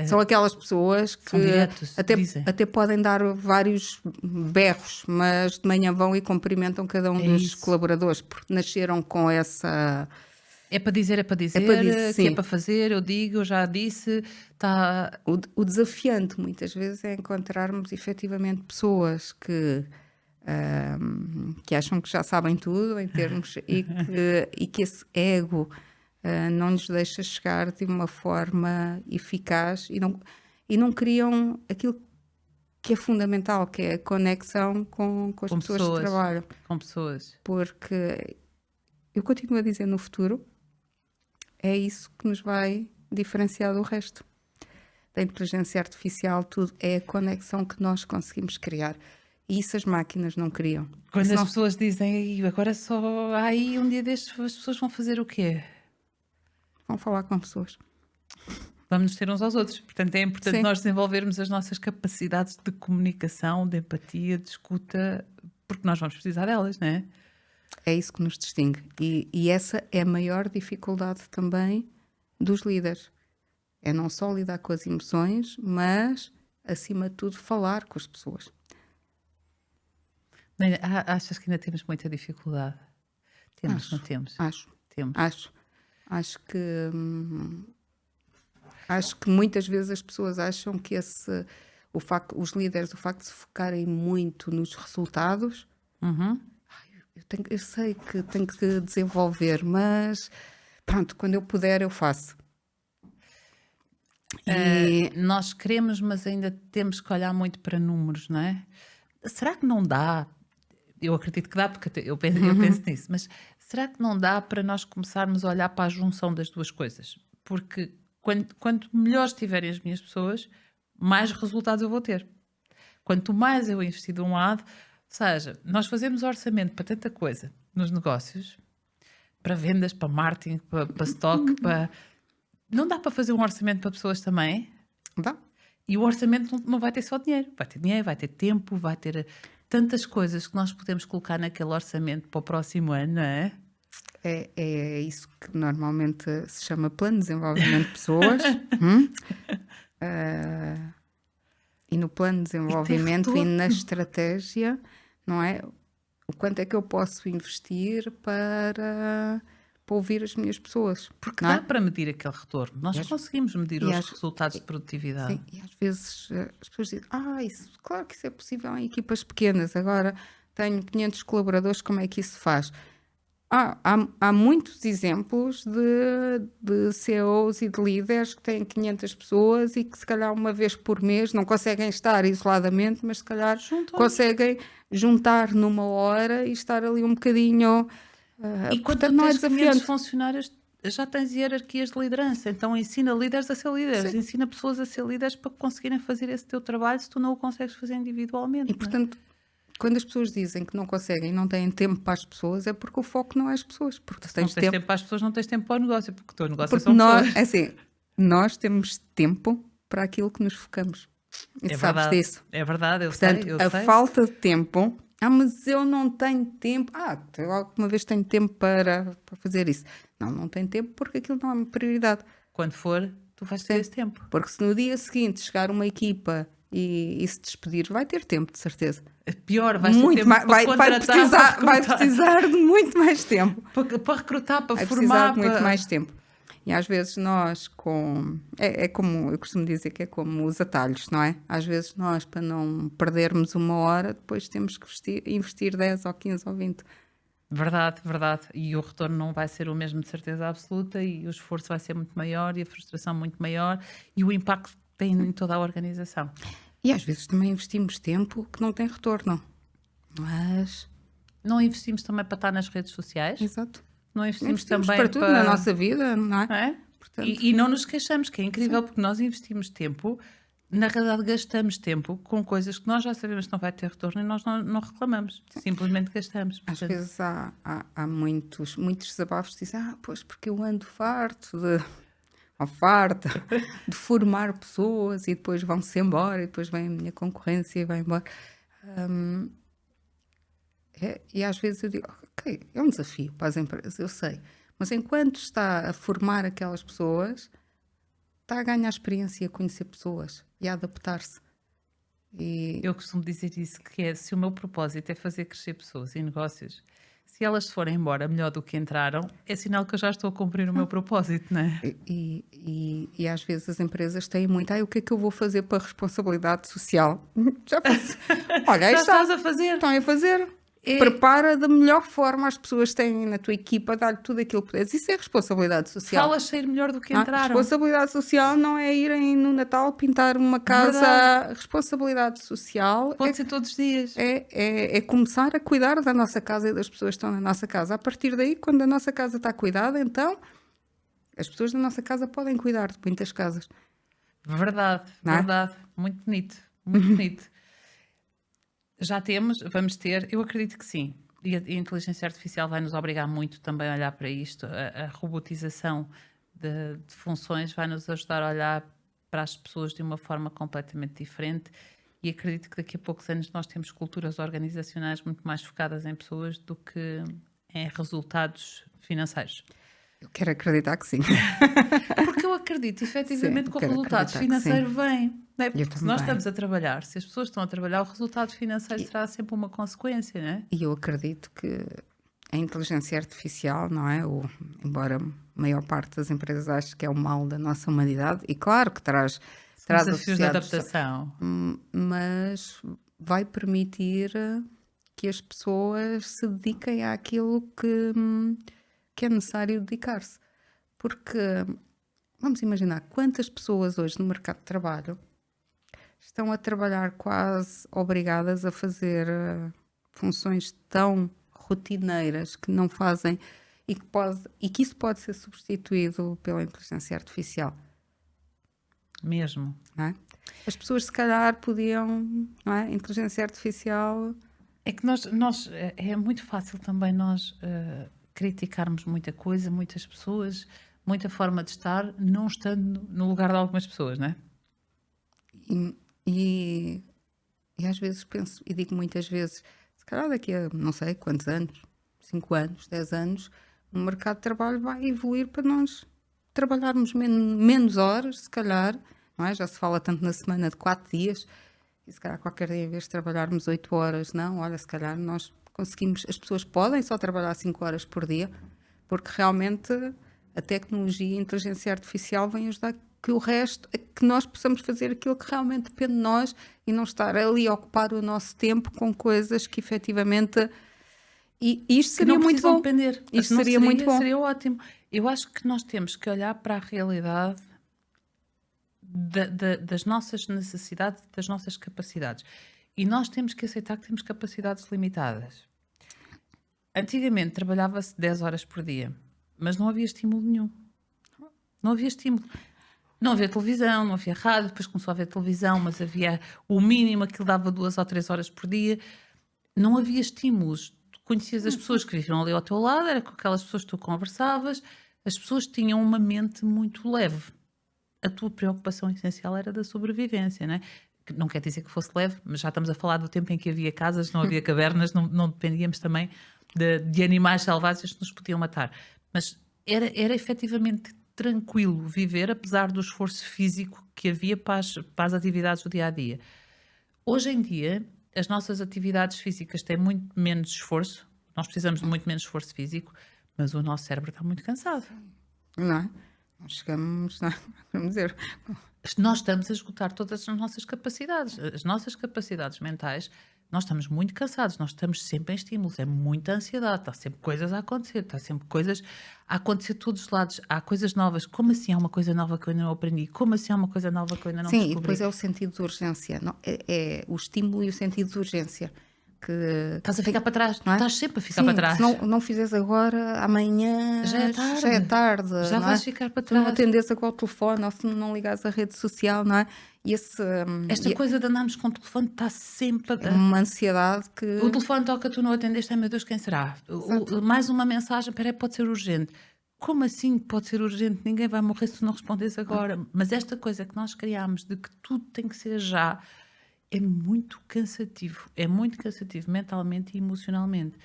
S2: São aquelas pessoas que
S1: São diretos, dizem.
S2: até podem dar vários berros, mas de manhã vão e cumprimentam cada um dos
S1: isso.
S2: colaboradores, porque nasceram com essa...
S1: É para dizer, que
S2: sim.
S1: é para fazer, eu digo, eu já disse, está...
S2: O desafiante muitas vezes é encontrarmos efetivamente pessoas que acham que já sabem tudo em termos e que esse ego não nos deixa chegar de uma forma eficaz e não criam aquilo que é fundamental, que é a conexão com as pessoas que trabalham.
S1: Com pessoas.
S2: Porque eu continuo a dizer, no futuro é isso que nos vai diferenciar do resto. Da inteligência artificial, tudo é a conexão que nós conseguimos criar. E isso as máquinas não criam.
S1: Quando as pessoas dizem, agora só... Aí um dia destes as pessoas vão fazer o quê?
S2: Vão falar com pessoas.
S1: Vamos nos ter uns aos outros. Portanto, é importante
S2: Sim.
S1: nós desenvolvermos as nossas capacidades de comunicação, de empatia, de escuta, porque nós vamos precisar delas, não é?
S2: É isso que nos distingue. E essa é a maior dificuldade também dos líderes. É não só lidar com as emoções, mas, acima de tudo, falar com as pessoas.
S1: Achas que ainda temos muita dificuldade? Temos, não temos? Temos.
S2: Acho que muitas vezes as pessoas acham que os líderes, o facto de se focarem muito nos resultados, eu sei que tenho que desenvolver, mas pronto, quando eu puder eu faço.
S1: Nós queremos, mas ainda temos que olhar muito para números, não é? Será que não dá? Eu acredito que dá, porque eu penso nisso, mas será que não dá para nós começarmos a olhar para a junção das duas coisas? Porque Quanto melhor estiverem as minhas pessoas, mais resultados eu vou ter. Quanto mais eu investir de um lado, ou seja, nós fazemos orçamento para tanta coisa nos negócios, para vendas, para marketing, para stock, não dá para fazer um orçamento para pessoas também?
S2: Dá.
S1: E o orçamento não vai ter só dinheiro. Vai ter dinheiro, vai ter tempo, vai ter tantas coisas que nós podemos colocar naquele orçamento para o próximo ano, não é?
S2: É isso que normalmente se chama plano de desenvolvimento de pessoas. E no plano de desenvolvimento e na estratégia, não é? O quanto é que eu posso investir para ouvir as minhas pessoas?
S1: Porque dá para medir aquele retorno. Nós conseguimos medir os resultados de produtividade.
S2: Sim, e às vezes as pessoas dizem, claro que isso é possível em equipas pequenas, agora tenho 500 colaboradores, como é que isso se faz? Há muitos exemplos de CEOs e de líderes que têm 500 pessoas e que se calhar uma vez por mês não conseguem estar isoladamente, mas se calhar conseguem juntar numa hora e estar ali um bocadinho...
S1: E quando não é desafiante. Funcionários, já tens hierarquias de liderança, então ensina líderes a ser líderes, ensina pessoas a ser líderes para conseguirem fazer esse teu trabalho se tu não o consegues fazer individualmente.
S2: E portanto... Quando as pessoas dizem que não conseguem, não têm tempo para as pessoas, é porque o foco não é as pessoas. Porque
S1: se não tens tempo para as pessoas, não tens tempo para o negócio, porque o teu negócio
S2: porque
S1: são pessoas.
S2: Assim, nós temos tempo para aquilo que nos focamos. E sabes disso?
S1: É verdade, eu
S2: Portanto,
S1: sei.
S2: A falta de tempo... mas eu não tenho tempo. Alguma vez tenho tempo para fazer isso. Não tenho tempo porque aquilo não é uma prioridade.
S1: Quando for, tu vais ter esse tempo.
S2: Porque se no dia seguinte chegar uma equipa e se despedir, vai ter tempo, de certeza.
S1: Pior, vai ter tempo
S2: vai precisar de muito mais tempo.
S1: Para recrutar, para
S2: vai
S1: formar.
S2: Vai precisar de muito mais tempo. E às vezes nós é como, eu costumo dizer que é como os atalhos, não é? Às vezes nós, para não perdermos uma hora, depois temos que investir 10 ou 15 ou 20.
S1: Verdade. E o retorno não vai ser o mesmo de certeza absoluta e o esforço vai ser muito maior e a frustração muito maior e o impacto tem em toda a organização.
S2: E às vezes também investimos tempo que não tem retorno. Mas...
S1: Não investimos também para estar nas redes sociais?
S2: Exato.
S1: Não investimos também
S2: para tudo na nossa vida, não é?
S1: Portanto... E não nos queixamos, que é incrível, porque nós investimos tempo, na realidade gastamos tempo com coisas que nós já sabemos que não vai ter retorno e nós não reclamamos, simplesmente gastamos.
S2: Portanto... Às vezes há muitos desabafos que dizem, pois porque eu ando farta de formar pessoas e depois vão-se embora e depois vem a minha concorrência e vai embora. E às vezes eu digo, ok, é um desafio para as empresas, eu sei, mas enquanto está a formar aquelas pessoas, está a ganhar experiência, a conhecer pessoas e a adaptar-se.
S1: Eu costumo dizer isso, que é, se o meu propósito é fazer crescer pessoas e negócios, se elas se forem embora melhor do que entraram, é sinal que eu já estou a cumprir o meu propósito, não é?
S2: E às vezes as empresas têm muito, o que é que eu vou fazer para a responsabilidade social? Já faço. Olha,
S1: já estás a fazer.
S2: Estão a fazer. Prepara da melhor forma, as pessoas têm na tua equipa, dá-lhe tudo aquilo que puderes. Isso é responsabilidade social.
S1: Falas sair melhor do que entraram.
S2: Responsabilidade social não é irem no Natal pintar uma casa. Verdade. Responsabilidade social
S1: pode ser todos os dias.
S2: É começar a cuidar da nossa casa e das pessoas que estão na nossa casa. A partir daí, quando a nossa casa está cuidada, então as pessoas da nossa casa podem cuidar de muitas casas.
S1: Verdade. Muito bonito. Vamos ter, eu acredito que sim. E a inteligência artificial vai nos obrigar muito também a olhar para isto. A robotização de funções vai nos ajudar a olhar para as pessoas de uma forma completamente diferente. E acredito que daqui a poucos anos nós temos culturas organizacionais muito mais focadas em pessoas do que em resultados financeiros.
S2: Eu quero acreditar que sim.
S1: Porque eu acredito efetivamente que o resultado financeiro vem. Não é? Porque se nós estamos a trabalhar, se as pessoas estão a trabalhar, o resultado financeiro será sempre uma consequência, não é?
S2: E eu acredito que a inteligência artificial, não é? Embora a maior parte das empresas ache que é o mal da nossa humanidade, e claro que traz
S1: desafios de adaptação,
S2: mas vai permitir que as pessoas se dediquem àquilo que é necessário dedicar-se. Porque, vamos imaginar, quantas pessoas hoje no mercado de trabalho estão a trabalhar quase obrigadas a fazer funções tão rotineiras que não fazem e que isso pode ser substituído pela inteligência artificial.
S1: Mesmo.
S2: não é? As pessoas se calhar podiam, não é? Inteligência artificial...
S1: É que é muito fácil também nós criticarmos muita coisa, muitas pessoas, muita forma de estar, não estando no lugar de algumas pessoas, não é?
S2: E às vezes penso, e digo muitas vezes, se calhar daqui a não sei quantos anos, 5 anos, 10 anos, o mercado de trabalho vai evoluir para nós trabalharmos menos horas, se calhar, não é? Já se fala tanto na semana de 4 dias, e se calhar qualquer dia, em vez de trabalharmos 8 horas, não, olha, se calhar nós conseguimos, as pessoas podem só trabalhar 5 horas por dia, porque realmente a tecnologia e a inteligência artificial vem ajudar que o resto, que nós possamos fazer aquilo que realmente depende de nós e não estar ali a ocupar o nosso tempo com coisas que efetivamente... E isto seria muito bom.
S1: Depender.
S2: Isto seria muito bom.
S1: Seria ótimo. Eu acho que nós temos que olhar para a realidade das nossas necessidades, das nossas capacidades. E nós temos que aceitar que temos capacidades limitadas. Antigamente trabalhava-se 10 horas por dia, mas não havia estímulo nenhum. Não havia estímulo. Não havia televisão, não havia rádio, depois começou a haver televisão, mas havia o mínimo, aquilo dava 2 ou 3 horas por dia. Não havia estímulos. Tu conhecias as pessoas que viviam ali ao teu lado, era com aquelas pessoas que tu conversavas, as pessoas tinham uma mente muito leve. A tua preocupação essencial era da sobrevivência, não é? Que não quer dizer que fosse leve, mas já estamos a falar do tempo em que havia casas, não havia cavernas, não dependíamos também de animais selvagens que nos podiam matar. Mas era efetivamente tranquilo viver, apesar do esforço físico que havia para as atividades do dia-a-dia. Hoje em dia, as nossas atividades físicas têm muito menos esforço, nós precisamos de muito menos esforço físico, mas o nosso cérebro está muito cansado.
S2: Não é? Nós chegamos, não, vamos dizer...
S1: Nós estamos a esgotar todas as nossas capacidades mentais. Nós estamos muito cansados, nós estamos sempre em estímulos, é muita ansiedade, está sempre coisas a acontecer, está sempre coisas a acontecer de todos os lados, há coisas novas. Como assim há uma coisa nova que eu ainda não aprendi? Como assim há uma coisa nova que eu ainda não descobri?
S2: Sim, e depois é o sentido de urgência, não, é o estímulo e o sentido de urgência. Que
S1: estás a ficar para trás,
S2: não é?
S1: Estás sempre a ficar
S2: Sim,
S1: para trás.
S2: Se não fizeres agora, amanhã
S1: já é tarde. Já
S2: não
S1: vais
S2: é?
S1: ficar para
S2: Se
S1: trás.
S2: não atenderes agora o telefone ou se não ligares à rede social, não é? E
S1: esta coisa de andarmos com o telefone está sempre
S2: uma ansiedade que...
S1: O telefone toca, tu não atendeste, ai meu Deus, quem será? Mais uma mensagem, peraí, pode ser urgente. Como assim pode ser urgente? Ninguém vai morrer se tu não respondes agora. Mas esta coisa que nós criámos de que tudo tem que ser já é muito cansativo mentalmente e emocionalmente.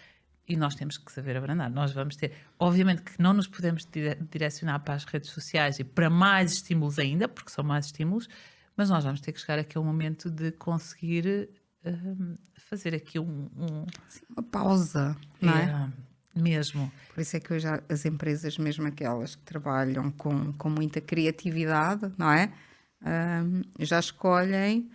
S1: E nós temos que saber abrandar. Nós vamos ter, obviamente que não nos podemos direcionar para as redes sociais e para mais estímulos ainda, porque são mais estímulos, mas nós vamos ter que chegar aqui a um momento de conseguir fazer aqui uma
S2: pausa, não é?
S1: Mesmo.
S2: Por isso é que hoje as empresas, mesmo aquelas que trabalham com muita criatividade, não é? Já escolhem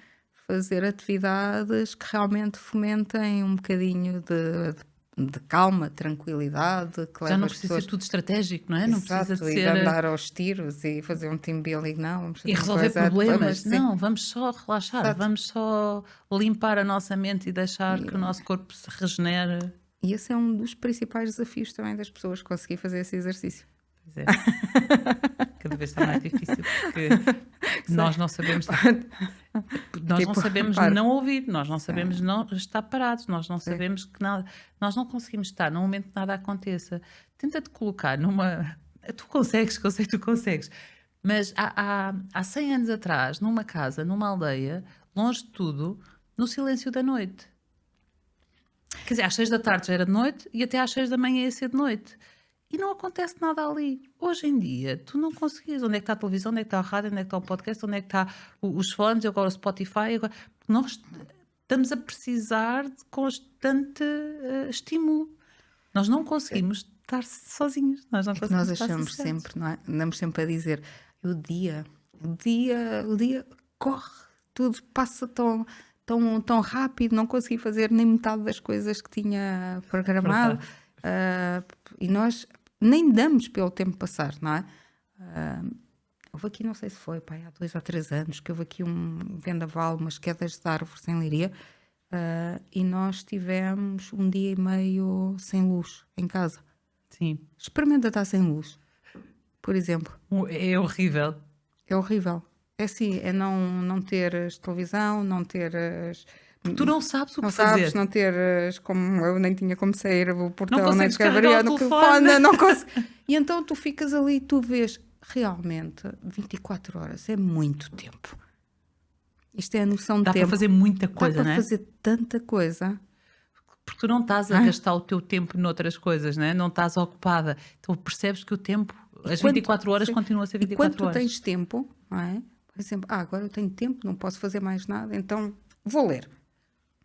S2: fazer atividades que realmente fomentem um bocadinho de calma, tranquilidade. Que
S1: já não precisa ser tudo estratégico, não é?
S2: Exato,
S1: não precisa de
S2: e
S1: ser...
S2: de andar aos tiros e fazer um team building, não.
S1: E resolver problemas. Não, vamos só relaxar,
S2: Exato.
S1: Vamos só limpar a nossa mente e deixar que o nosso corpo se regenere.
S2: E esse é um dos principais desafios também das pessoas, conseguir fazer esse exercício.
S1: Pois é. Cada vez está mais difícil porque nós não sabemos não sabemos não ouvir, nós não sabemos não estar parados, nós não sabemos que nada, nós não conseguimos estar num momento que nada aconteça. Tenta-te colocar numa... Tu consegues, que eu sei que tu consegues, mas há 100 anos atrás, numa casa, numa aldeia, longe de tudo, no silêncio da noite. Quer dizer, às 6 da tarde já era de noite e até às 6 da manhã ia ser de noite. E não acontece nada ali. Hoje em dia, tu não conseguis. Onde é que está a televisão? Onde é que está a rádio? Onde é que está o podcast? Onde é que está os fones? Agora o Spotify? Agora... Nós estamos a precisar de constante estímulo. Nós não conseguimos estar sozinhos. Nós não conseguimos
S2: nós achamos sempre, não é? Andamos sempre a dizer o dia corre, tudo passa tão rápido, não consegui fazer nem metade das coisas que tinha programado. E nós nem damos pelo tempo passar, não é? Houve aqui, não sei se foi, há 2 ou 3 anos, que houve aqui um vendaval, umas quedas de árvores em Leiria, e nós tivemos 1 dia e meio sem luz em casa.
S1: Sim.
S2: Experimenta estar sem luz, por exemplo.
S1: É horrível.
S2: É horrível. É assim, é não teres televisão, não teres...
S1: Tu não sabes o
S2: Não
S1: que fazer.
S2: sabes, não teres como... Eu nem tinha como sair o portão, nem
S1: consegues
S2: descarregar
S1: carregar o
S2: no
S1: telefone.
S2: telefone, não consigo. E então tu ficas ali e tu vês, realmente, 24 horas é muito tempo. Isto é a noção de
S1: Dá
S2: tempo.
S1: para fazer muita coisa,
S2: Dá
S1: não
S2: para
S1: é?
S2: fazer tanta coisa.
S1: Porque tu não estás a gastar o teu tempo noutras coisas, não é? Não estás ocupada. Então percebes que o tempo, as 24 horas,
S2: sim,
S1: continua a ser
S2: e quando
S1: 24
S2: tu
S1: horas.
S2: tens tempo, não é? Por exemplo, agora eu tenho tempo, não posso fazer mais nada, então vou ler.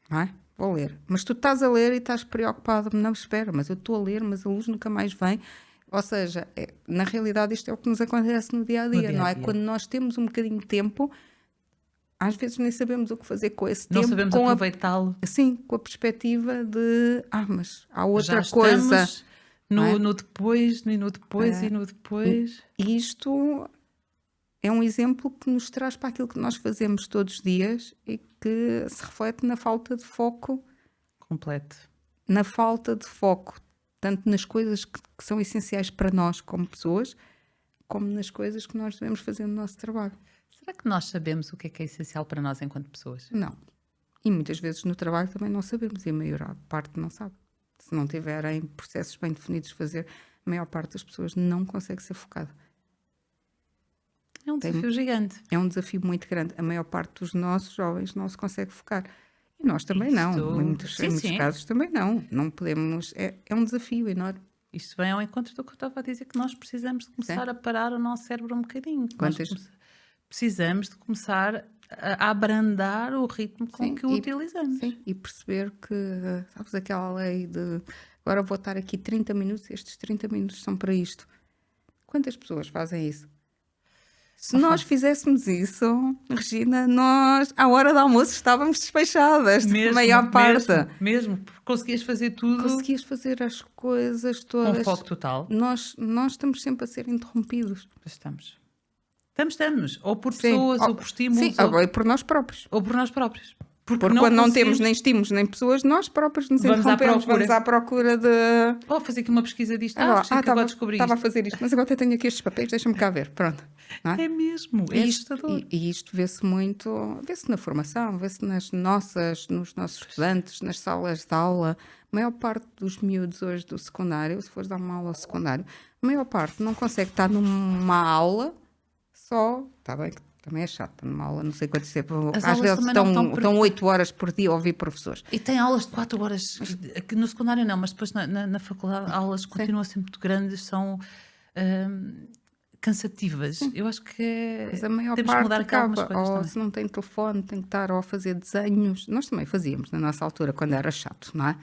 S2: Não é? Vou ler. Mas tu estás a ler e estás preocupado. Não, espera, mas eu estou a ler, mas a luz nunca mais vem. Ou seja, na realidade isto é o que nos acontece no dia a dia, não é? Quando nós temos um bocadinho de tempo, às vezes nem sabemos o que fazer com esse
S1: Não
S2: tempo.
S1: sabemos aproveitá-lo.
S2: Sim, com a perspectiva de, mas há outra
S1: Já
S2: coisa.
S1: estamos no depois, e no depois, e no depois.
S2: E isto é um exemplo que nos traz para aquilo que nós fazemos todos os dias e que se reflete na falta de foco.
S1: Completo.
S2: Na falta de foco, tanto nas coisas que são essenciais para nós como pessoas, como nas coisas que nós devemos fazer no nosso trabalho.
S1: Será que nós sabemos o que é essencial para nós enquanto pessoas?
S2: Não. E muitas vezes no trabalho também não sabemos, e a maior parte não sabe. Se não tiverem processos bem definidos de fazer, a maior parte das pessoas não consegue ser focada.
S1: É um desafio gigante.
S2: É um desafio muito grande. A maior parte dos nossos jovens não se consegue focar. E nós também não. Em muitos casos também não. Não podemos. É um desafio enorme.
S1: Isto vem ao encontro do que eu estava a dizer, que nós precisamos de começar a parar o nosso cérebro um bocadinho. Precisamos de começar a abrandar o ritmo com que o utilizamos.
S2: Sim, e perceber que, sabes, aquela lei de agora vou estar aqui 30 minutos, estes 30 minutos são para isto. Quantas pessoas fazem isso? Se nós fizéssemos isso, Regina, nós, à hora do almoço, estávamos despechadas, maior parte.
S1: Mesmo, porque conseguias fazer tudo.
S2: Conseguias fazer as coisas todas.
S1: Com foco total.
S2: Nós estamos sempre a ser interrompidos.
S1: Estamos. Ou por pessoas, ou por estímulos.
S2: Sim, ou por nós próprios.
S1: Ou por nós próprios.
S2: Porque quando não temos nem estímulos nem pessoas, nós próprios nos interrompemos, vamos à procura de...
S1: fazer aqui uma pesquisa disto.
S2: Estava a fazer isto, mas agora eu tenho aqui estes papéis, deixa-me cá ver. Pronto. Não é?
S1: É mesmo, é assustador.
S2: E isto vê-se muito, vê-se na formação, vê-se nos nossos estudantes, nas salas de aula. A maior parte dos miúdos hoje do secundário, se fores dar uma aula ao secundário, a maior parte não consegue estar numa aula só, está bem, também é chato, numa aula, não sei quanto tempo. Às vezes estão 8 horas por dia a ouvir professores.
S1: E tem aulas de 4 horas, que no secundário não, mas depois na faculdade aulas continuam a ser muito grandes, são cansativas. Eu acho que
S2: mas a maior
S1: temos
S2: parte
S1: que mudar aqui algumas coisas também.
S2: Se não tem telefone, tem que estar ou a fazer desenhos. Nós também fazíamos na nossa altura, quando era chato, não é?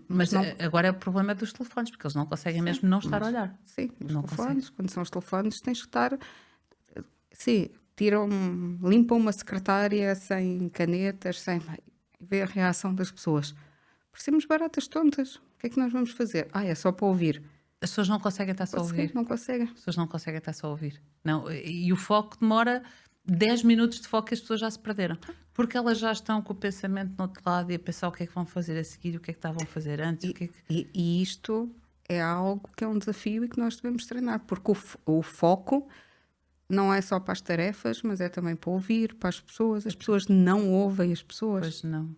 S1: Mas agora o problema é dos telefones, porque eles não conseguem mesmo não estar a olhar.
S2: Sim, os telefones, quando são os telefones, tens que estar... Sim, limpam uma secretária sem canetas, sem ver a reação das pessoas. Parecemos baratas tontas. O que é que nós vamos fazer? É só para ouvir.
S1: As pessoas não conseguem estar só a ouvir.
S2: Não conseguem.
S1: As pessoas não conseguem estar só a ouvir. Não, e o foco demora 10 minutos de foco e as pessoas já se perderam. Porque elas já estão com o pensamento no outro lado e a pensar o que é que vão fazer a seguir, o que é que estavam a fazer antes.
S2: E isto é algo que é um desafio e que nós devemos treinar. Porque o foco... não é só para as tarefas, mas é também para ouvir, para as pessoas. As pessoas não ouvem as pessoas.
S1: Pois não.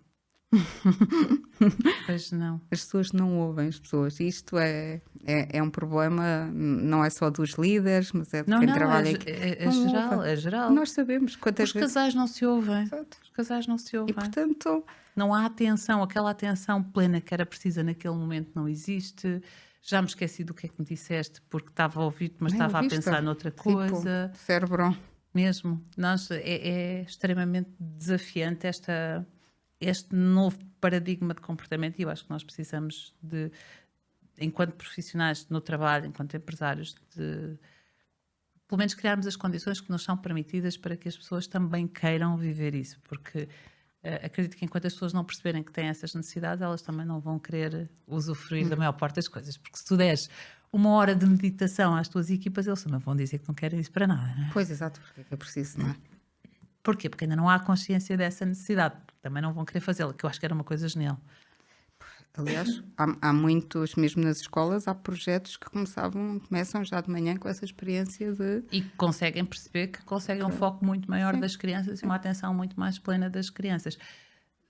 S1: Pois não.
S2: As pessoas não ouvem as pessoas. Isto é um problema, não é só dos líderes, mas é de quem trabalha aqui.
S1: É geral.
S2: Nós sabemos quantas vezes...
S1: Os casais não se ouvem.
S2: Exato.
S1: Os casais não se ouvem.
S2: E, portanto...
S1: não há atenção, aquela atenção plena que era precisa naquele momento não existe. Já me esqueci do que é que me deste, porque estava a ouvir, mas estava a pensar noutra coisa.
S2: Tipo, cérebro.
S1: Mesmo. É extremamente desafiante este novo paradigma de comportamento e eu acho que nós precisamos de, enquanto profissionais no trabalho, enquanto empresários, de pelo menos criarmos as condições que nos são permitidas para que as pessoas também queiram viver isso, porque... acredito que enquanto as pessoas não perceberem que têm essas necessidades, elas também não vão querer usufruir da maior parte das coisas. Porque se tu deres 1 hora de meditação às tuas equipas, eles também vão dizer que não querem isso para nada. Não é?
S2: Pois, exato, porque é preciso, não é?
S1: Porquê? Porque ainda não há consciência dessa necessidade. Também não vão querer fazê-la, que eu acho que era uma coisa genial.
S2: Aliás, há muitos, mesmo nas escolas, há projetos que começam já de manhã com essa experiência de...
S1: E conseguem perceber que conseguem um foco muito maior
S2: Sim,
S1: das crianças e uma atenção muito mais plena das crianças.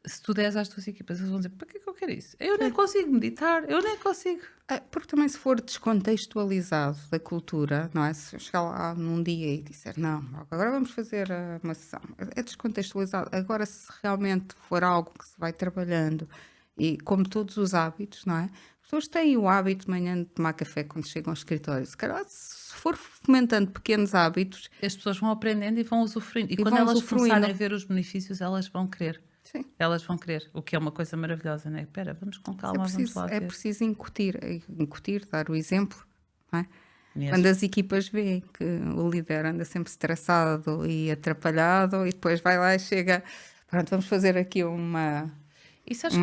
S1: Se tu des às tuas equipas, eles vão dizer, para que é que eu quero isso? Eu nem consigo meditar, eu nem consigo.
S2: Porque também se for descontextualizado da cultura, não é? Se eu chegar lá num dia e disser, não, agora vamos fazer uma sessão, é descontextualizado. Agora, se realmente for algo que se vai trabalhando, e como todos os hábitos, não é? As pessoas têm o hábito de manhã de tomar café quando chegam ao escritório. Se calhar, se for fomentando pequenos hábitos...
S1: As pessoas vão aprendendo e vão usufruindo. E quando
S2: vão
S1: elas
S2: usufruindo.
S1: começarem a ver os benefícios, elas vão querer.
S2: Sim.
S1: Elas vão querer, o que é uma coisa maravilhosa, não é? Espera, vamos com calma, vamos lá ver.
S2: É preciso incutir, dar o exemplo, não é?
S1: Mesmo.
S2: Quando as equipas veem que o líder anda sempre estressado e atrapalhado e depois vai lá e chega, pronto, vamos fazer aqui uma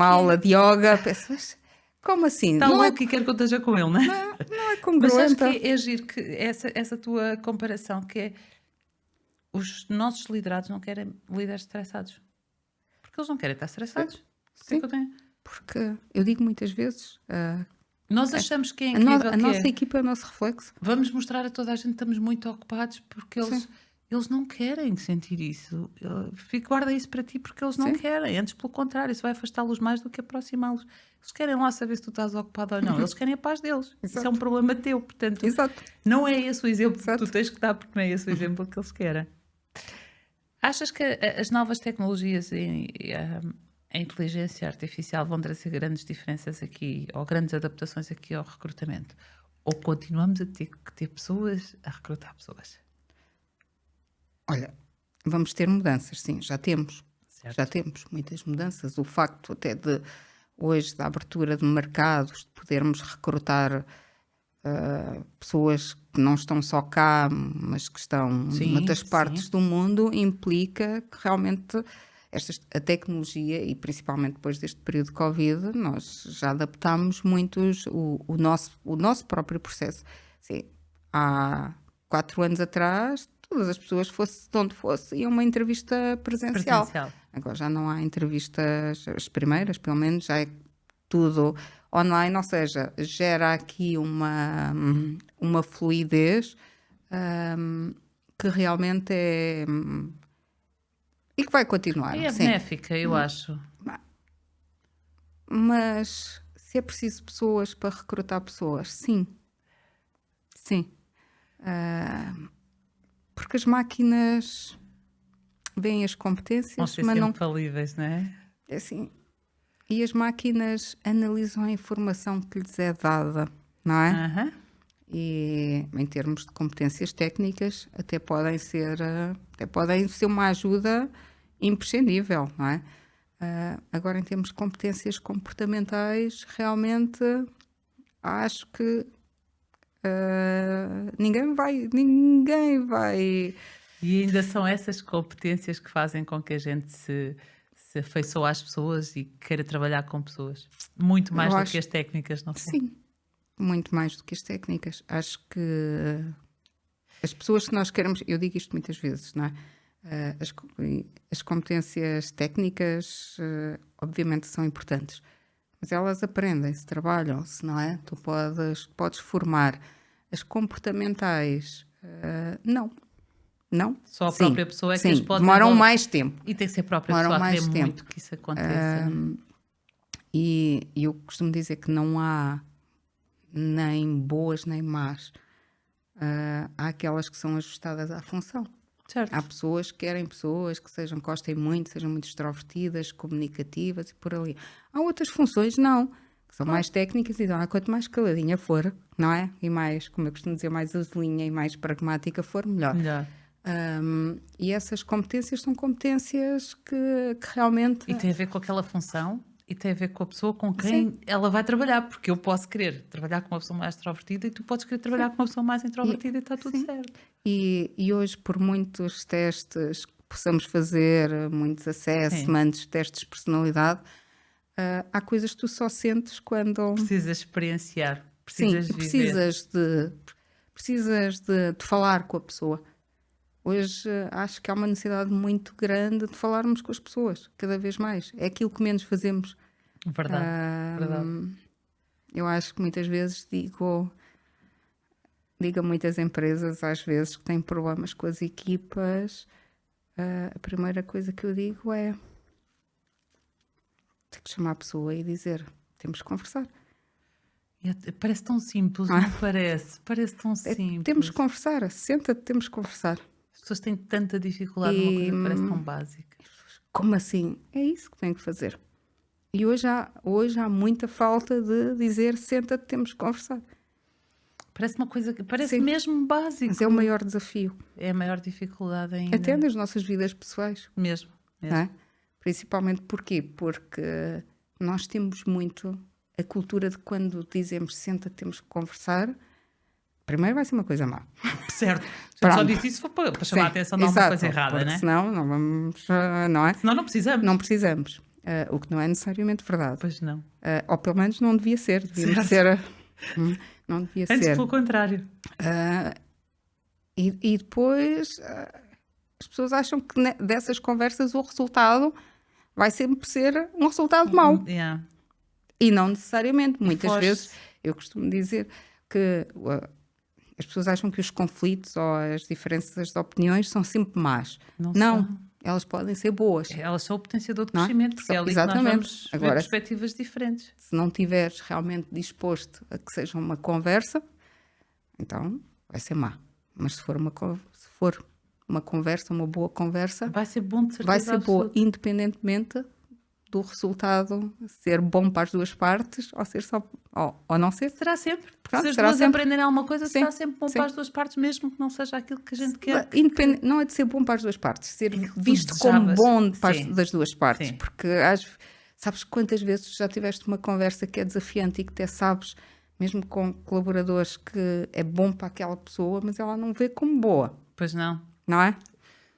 S2: aula de yoga, pensas, como assim?
S1: Está louco e quer que eu esteja com ele, não é?
S2: Não é
S1: Mas acho
S2: congruente.
S1: que é giro que essa tua comparação, que é os nossos liderados não querem líderes estressados. Porque eles não querem estar estressados.
S2: Sim, porque eu digo muitas vezes...
S1: Nós achamos que é incrível
S2: a nossa equipa é o nosso reflexo.
S1: Vamos mostrar a toda a gente que estamos muito ocupados porque eles não querem sentir isso. Guarda isso para ti porque eles não querem. Antes, pelo contrário, isso vai afastá-los mais do que aproximá-los. Eles querem lá saber se tu estás ocupado ou não. Eles querem a paz deles. Isso é um problema teu. Portanto, não é esse o exemplo que tu tens que dar, porque não é esse o exemplo que eles querem. Achas que as novas tecnologias e a inteligência artificial vão trazer grandes diferenças aqui, ou grandes adaptações aqui ao recrutamento? Ou continuamos a ter que ter pessoas a recrutar pessoas?
S2: Olha, vamos ter mudanças, sim, já temos.
S1: Certo.
S2: Já temos muitas mudanças. O facto até de hoje, da abertura de mercados, de podermos recrutar pessoas que não estão só cá, mas que estão noutras partes do mundo, implica que realmente a tecnologia, e principalmente depois deste período de Covid, nós já adaptámos muito o nosso próprio processo. Sim, há 4 anos atrás, todas as pessoas, fosse de onde fosse, iam uma entrevista presencial. Agora já não há entrevistas, as primeiras, pelo menos, já é tudo online, ou seja, gera aqui uma fluidez que realmente é... e que vai continuar.
S1: É benéfica, eu acho.
S2: Mas se é preciso pessoas para recrutar pessoas, sim. Sim. Porque as máquinas veem as competências,
S1: vão ser sempre falíveis, não é?
S2: É assim. E as máquinas analisam a informação que lhes é dada, não é? E em termos de competências técnicas, até podem ser uma ajuda imprescindível, não é? Agora, em termos de competências comportamentais, realmente acho que ninguém vai...
S1: E ainda são essas competências que fazem com que a gente se afeiçoe às pessoas e queira trabalhar com pessoas. Muito mais do que as técnicas, não sei.
S2: Sim, muito mais do que as técnicas. Acho que as pessoas que nós queremos... Eu digo isto muitas vezes, não é? As competências técnicas, obviamente, são importantes. Mas elas aprendem-se, trabalham-se, não é? Tu podes formar. As comportamentais, não.
S1: Só a própria pessoa é que as pode
S2: demoram mais tempo.
S1: E tem que ser a própria pessoa a querer muito que isso aconteça.
S2: E eu costumo dizer que não há nem boas nem más. Há aquelas que são ajustadas à função.
S1: Certo.
S2: Há pessoas que querem pessoas que gostem muito, sejam muito extrovertidas, comunicativas e por ali. Há outras funções, não. Que são mais técnicas e quanto mais caladinha for, não é? E mais, como eu costumo dizer, mais azulinha e mais pragmática for, melhor. E essas competências são competências que realmente...
S1: E tem a ver com aquela função e tem a ver com a pessoa com quem ela vai trabalhar, porque eu posso querer trabalhar com uma pessoa mais extrovertida e tu podes querer trabalhar com uma pessoa mais introvertida e está tudo certo.
S2: E hoje, por muitos testes que possamos fazer, muitos assessments, testes de personalidade, há coisas que tu só sentes quando...
S1: Precisas experienciar, precisas viver.
S2: Precisas de falar com a pessoa. Hoje acho que há uma necessidade muito grande de falarmos com as pessoas, cada vez mais. É aquilo que menos fazemos.
S1: Verdade, verdade.
S2: Eu acho que muitas vezes digo a muitas empresas, às vezes, que têm problemas com as equipas, a primeira coisa que eu digo é ter que chamar a pessoa e dizer, temos que conversar.
S1: Parece tão simples, não parece? Parece tão simples.
S2: Temos que conversar, senta-te, temos que conversar.
S1: As pessoas têm tanta dificuldade numa coisa que parece tão básica.
S2: Como assim? É isso que tenho que fazer. E hoje há muita falta de dizer, senta-te, temos que conversar.
S1: Parece uma coisa que parece
S2: Sim.
S1: mesmo básico.
S2: Mas é o maior desafio.
S1: É a maior dificuldade ainda.
S2: Até nas nossas vidas pessoais.
S1: Mesmo.
S2: Não é? Principalmente porquê? Porque nós temos muito a cultura de quando dizemos senta-te, temos que conversar. Primeiro vai ser uma coisa má.
S1: Certo. Só disse isso para chamar a atenção de alguma coisa errada, né?
S2: Senão não vamos, não é?
S1: Senão não precisamos.
S2: Não precisamos. O que não é necessariamente verdade.
S1: Pois não.
S2: Ou pelo menos não devia ser. Devíamos ser. Não devia
S1: Antes
S2: ser.
S1: pelo contrário.
S2: E depois as pessoas acham que dessas conversas o resultado vai sempre ser um resultado mau.
S1: Yeah.
S2: E não necessariamente. Muitas vezes eu costumo dizer que as pessoas acham que os conflitos ou as diferenças de opiniões são sempre más. Não, elas podem ser boas.
S1: Elas são o potenciador de crescimento, porque é ali que nós vamos ver perspectivas diferentes.
S2: Se não estiveres realmente disposto a que seja uma conversa, então vai ser má. Mas se for uma conversa, uma boa conversa,
S1: vai ser bom de certeza
S2: vai ser boa,
S1: absoluta.
S2: independentemente do resultado ser bom para as duas partes ou ser só ou não ser.
S1: Será sempre.
S2: Pronto,
S1: se as
S2: será
S1: duas
S2: sempre.
S1: aprenderem alguma coisa, será sempre bom
S2: Sim.
S1: para as duas partes, mesmo que não seja aquilo que a gente quer.
S2: Não é de ser bom para as duas partes, ser visto como bom das duas partes.
S1: Sim.
S2: Porque sabes quantas vezes já tiveste uma conversa que é desafiante e que até sabes, mesmo com colaboradores, que é bom para aquela pessoa, mas ela não vê como boa.
S1: Pois não.
S2: Não é?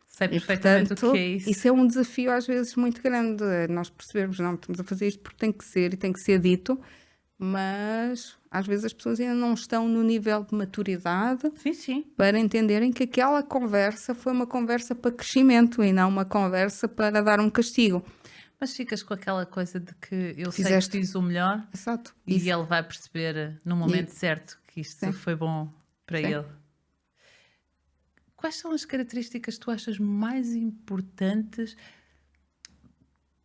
S1: Sei perfeitamente o que é isso.
S2: Isso é um desafio às vezes muito grande. Nós percebemos, não, estamos a fazer isto porque tem que ser e tem que ser dito, mas às vezes as pessoas ainda não estão no nível de maturidade para entenderem que aquela conversa foi uma conversa para crescimento e não uma conversa para dar um castigo.
S1: Mas ficas com aquela coisa de que eu sei que fiz o melhor.
S2: Exato.
S1: E ele vai perceber no momento certo que isto foi bom para ele. Quais são as características que tu achas mais importantes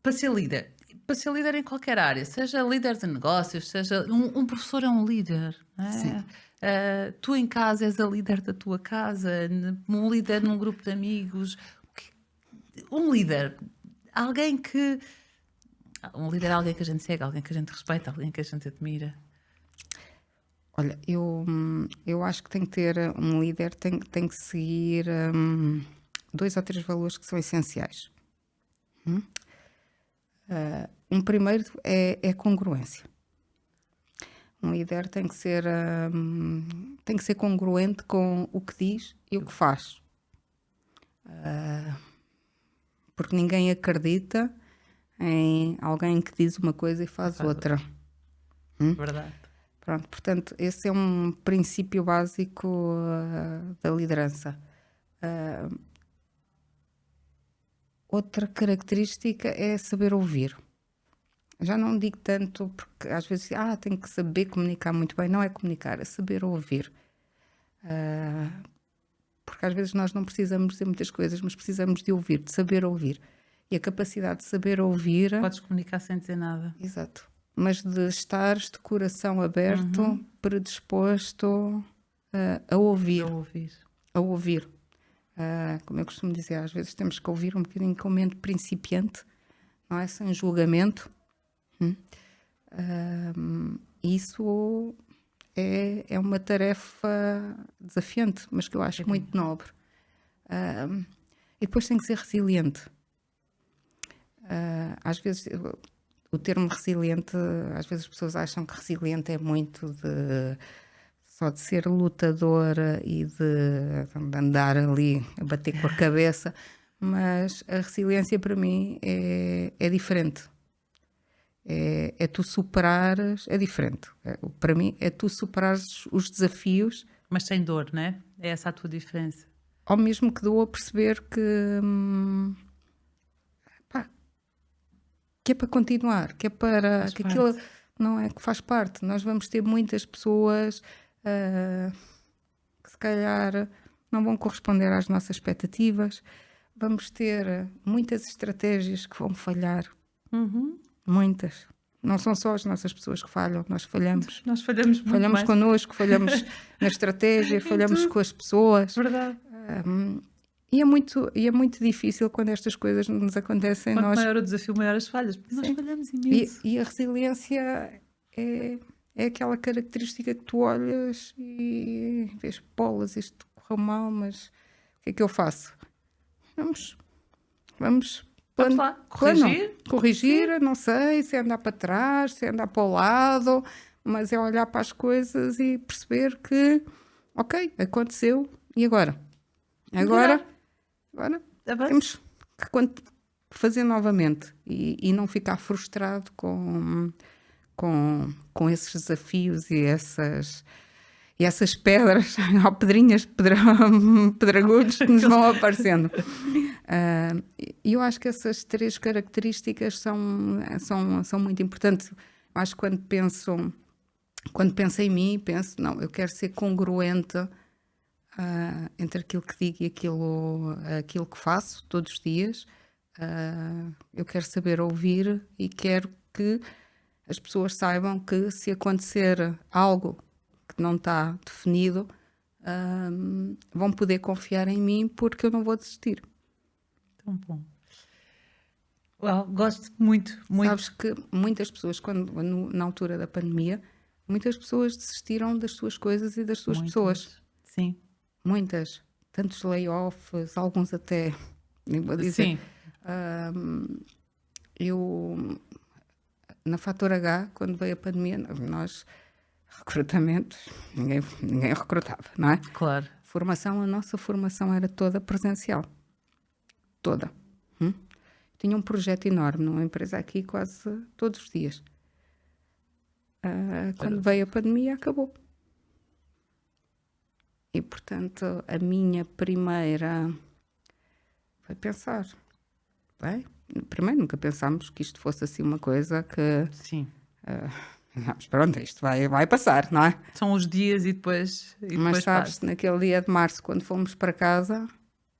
S1: para ser líder? Para ser líder em qualquer área, seja líder de negócios, seja um professor é um líder. Não é? Tu em casa és a líder da tua casa, um líder num grupo de amigos. Um líder, alguém que... Um líder é alguém que a gente segue, alguém que a gente respeita, alguém que a gente admira.
S2: Olha, eu acho que tem que ter um líder, tem que seguir 2 ou 3 valores que são essenciais. Um primeiro é congruência. Um líder tem que ser congruente com o que diz e o que faz. Porque ninguém acredita em alguém que diz uma coisa e faz outra.
S1: Verdade.
S2: Pronto, portanto, esse é um princípio básico da liderança. Outra característica é saber ouvir. Já não digo tanto porque às vezes tem que saber comunicar muito bem. Não é comunicar, é saber ouvir. Porque às vezes nós não precisamos dizer muitas coisas, mas precisamos de ouvir, de saber ouvir. E a capacidade de saber ouvir...
S1: Podes comunicar sem dizer nada.
S2: Exato. Mas de estares de coração aberto, predisposto a ouvir. A ouvir. Como eu costumo dizer, às vezes temos que ouvir um bocadinho com mente principiante, não é? Sem julgamento. Isso é uma tarefa desafiante, mas que eu acho muito nobre. E depois tem que ser resiliente. Às vezes... O termo resiliente, às vezes as pessoas acham que resiliente é muito só de ser lutadora e de andar ali a bater com a cabeça, mas a resiliência para mim é diferente. É tu superares, é diferente. Para mim é tu superares os desafios.
S1: Mas sem dor, não é? É essa a tua diferença.
S2: Ao mesmo que dou a perceber que... que é para continuar, que é para
S1: Faz
S2: que
S1: parte.
S2: aquilo não é que faz parte. Nós vamos ter muitas pessoas que se calhar não vão corresponder às nossas expectativas, vamos ter muitas estratégias que vão falhar,
S1: Uhum.
S2: muitas. Não são só as nossas pessoas que falham, nós falhamos.
S1: Nós falhamos muito
S2: Falhamos
S1: mais.
S2: connosco, falhamos na estratégia,
S1: Em
S2: falhamos
S1: tudo.
S2: com as pessoas.
S1: Verdade.
S2: E é muito difícil quando estas coisas nos acontecem.
S1: Quanto
S2: Nós,
S1: maior o desafio, maior as falhas. Porque nós
S2: sim.
S1: falhamos imenso.
S2: E a resiliência é aquela característica que tu olhas e vês, bolas, isto correu mal, mas o que é que eu faço? Vamos
S1: Vamos lá,
S2: plano.
S1: corrigir.
S2: Corrigir, não sei se é andar para trás, se é andar para o lado, mas é olhar para as coisas e perceber que, ok, aconteceu, e agora? Agora
S1: Avanço.
S2: temos que fazer novamente e não ficar frustrado com esses desafios e essas pedras, ou pedrinhas, pedregulhos que nos vão aparecendo. E eu acho que essas 3 características são muito importantes. Eu acho que quando penso em mim, penso, não, eu quero ser congruente entre aquilo que digo e aquilo que faço todos os dias. Eu quero saber ouvir e quero que as pessoas saibam que se acontecer algo que não está definido, vão poder confiar em mim porque eu não vou desistir.
S1: Tão bom. Well, gosto muito, muito.
S2: Sabes que muitas pessoas, na altura da pandemia, muitas pessoas desistiram das suas coisas e das suas
S1: Muitas.
S2: pessoas.
S1: Sim.
S2: Muitas. Tantos layoffs, alguns até, nem vou dizer.
S1: Sim.
S2: Eu, na Fator H, quando veio a pandemia, nós, recrutamentos, ninguém recrutava, não é?
S1: Claro.
S2: A nossa formação era toda presencial. Toda. Tinha um projeto enorme numa empresa aqui quase todos os dias. Quando veio a pandemia, acabou. E, portanto, a minha primeira foi pensar. Bem, primeiro nunca pensámos que isto fosse assim uma coisa que...
S1: Sim.
S2: Mas pronto, isto vai passar, não é?
S1: São os dias e depois
S2: Mas sabes,
S1: passa.
S2: naquele dia de março, quando fomos para casa,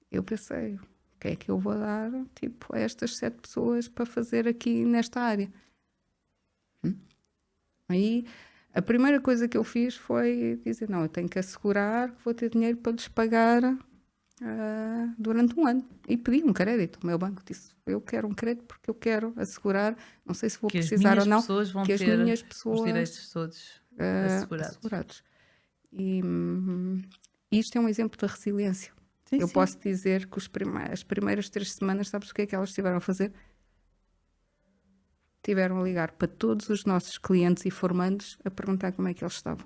S2: eu pensei, o que é que eu vou dar, tipo, a estas 7 pessoas para fazer aqui nesta área? Aí, a primeira coisa que eu fiz foi dizer, não, eu tenho que assegurar que vou ter dinheiro para lhes pagar durante um ano. E pedi um crédito. O meu banco disse, eu quero um crédito porque eu quero assegurar, não sei se vou
S1: Que as
S2: precisar ou
S1: minhas
S2: não,
S1: pessoas vão
S2: que as
S1: ter
S2: minhas
S1: os
S2: pessoas
S1: direitos todos assegurados.
S2: E isto é um exemplo da resiliência.
S1: Sim,
S2: Eu
S1: sim.
S2: posso dizer que as primeiras 3 semanas, sabes o que é que elas estiveram a fazer? Tiveram a ligar para todos os nossos clientes e formandos a perguntar como é que eles estavam.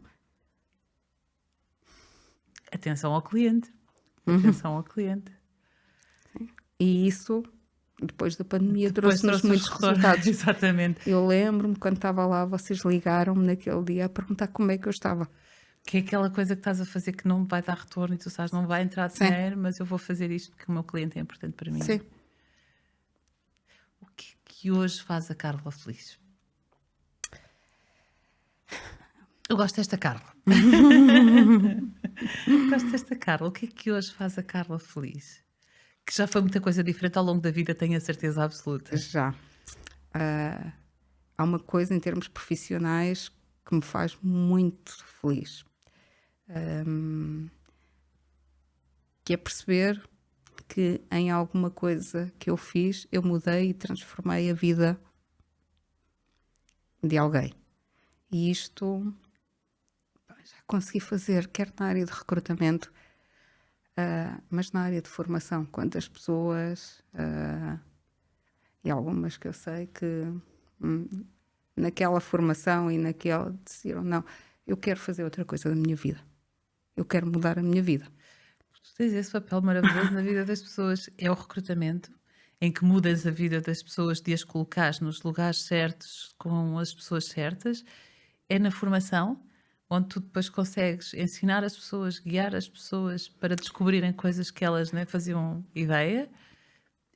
S1: Atenção ao cliente. Atenção ao cliente.
S2: E isso, depois da pandemia,
S1: Depois
S2: trouxe-nos
S1: trouxe
S2: muitos
S1: os
S2: resultados.
S1: Exatamente.
S2: Eu lembro-me, quando estava lá, vocês ligaram-me naquele dia a perguntar como é que eu estava.
S1: Que é aquela coisa que estás a fazer que não vai dar retorno e tu sabes, não vai entrar
S2: Sim.
S1: dinheiro, mas eu vou fazer isto porque o meu cliente é importante para mim.
S2: Sim.
S1: O que é que hoje faz a Carla feliz? Eu gosto desta Carla. Gosto desta Carla. O que é que hoje faz a Carla feliz? Que já foi muita coisa diferente ao longo da vida, tenho a certeza absoluta.
S2: Já. Há uma coisa em termos profissionais que me faz muito feliz. Que é perceber que em alguma coisa que eu fiz, eu mudei e transformei a vida de alguém. E isto já consegui fazer, quer na área de recrutamento, mas na área de formação. Quantas pessoas, e algumas que eu sei que naquela formação e naquela decidiram, não, eu quero fazer outra coisa da minha vida. Eu quero mudar a minha vida.
S1: Tu tens esse papel maravilhoso na vida das pessoas. É o recrutamento, em que mudas a vida das pessoas, de as colocares nos lugares certos, com as pessoas certas. É na formação, onde tu depois consegues ensinar as pessoas, guiar as pessoas para descobrirem coisas que elas nem faziam ideia.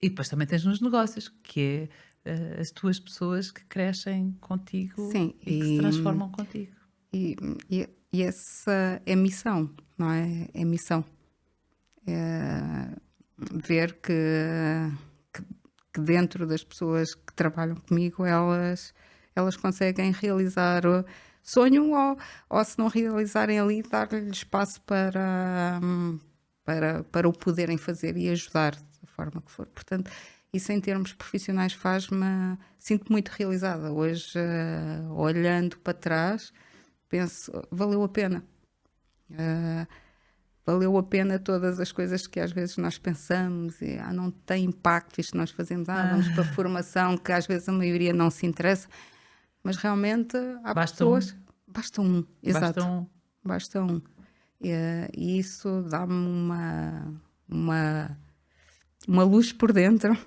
S1: E depois também tens nos negócios, que é as tuas pessoas que crescem contigo
S2: Sim,
S1: e que se transformam contigo.
S2: E essa é missão, não é? É missão. É ver que dentro das pessoas que trabalham comigo, elas conseguem realizar o sonho ou se não realizarem ali, dar-lhe espaço para o poderem fazer e ajudar da forma que for. Portanto, isso em termos profissionais sinto-me muito realizada. Hoje, olhando para trás, penso, valeu a pena. Valeu a pena todas as coisas que às vezes nós pensamos e não tem impacto isto que nós fazemos, vamos para a formação, que às vezes a maioria não se interessa, mas realmente há pessoas... Basta um, exato. Basta um. E isso dá-me uma luz por dentro.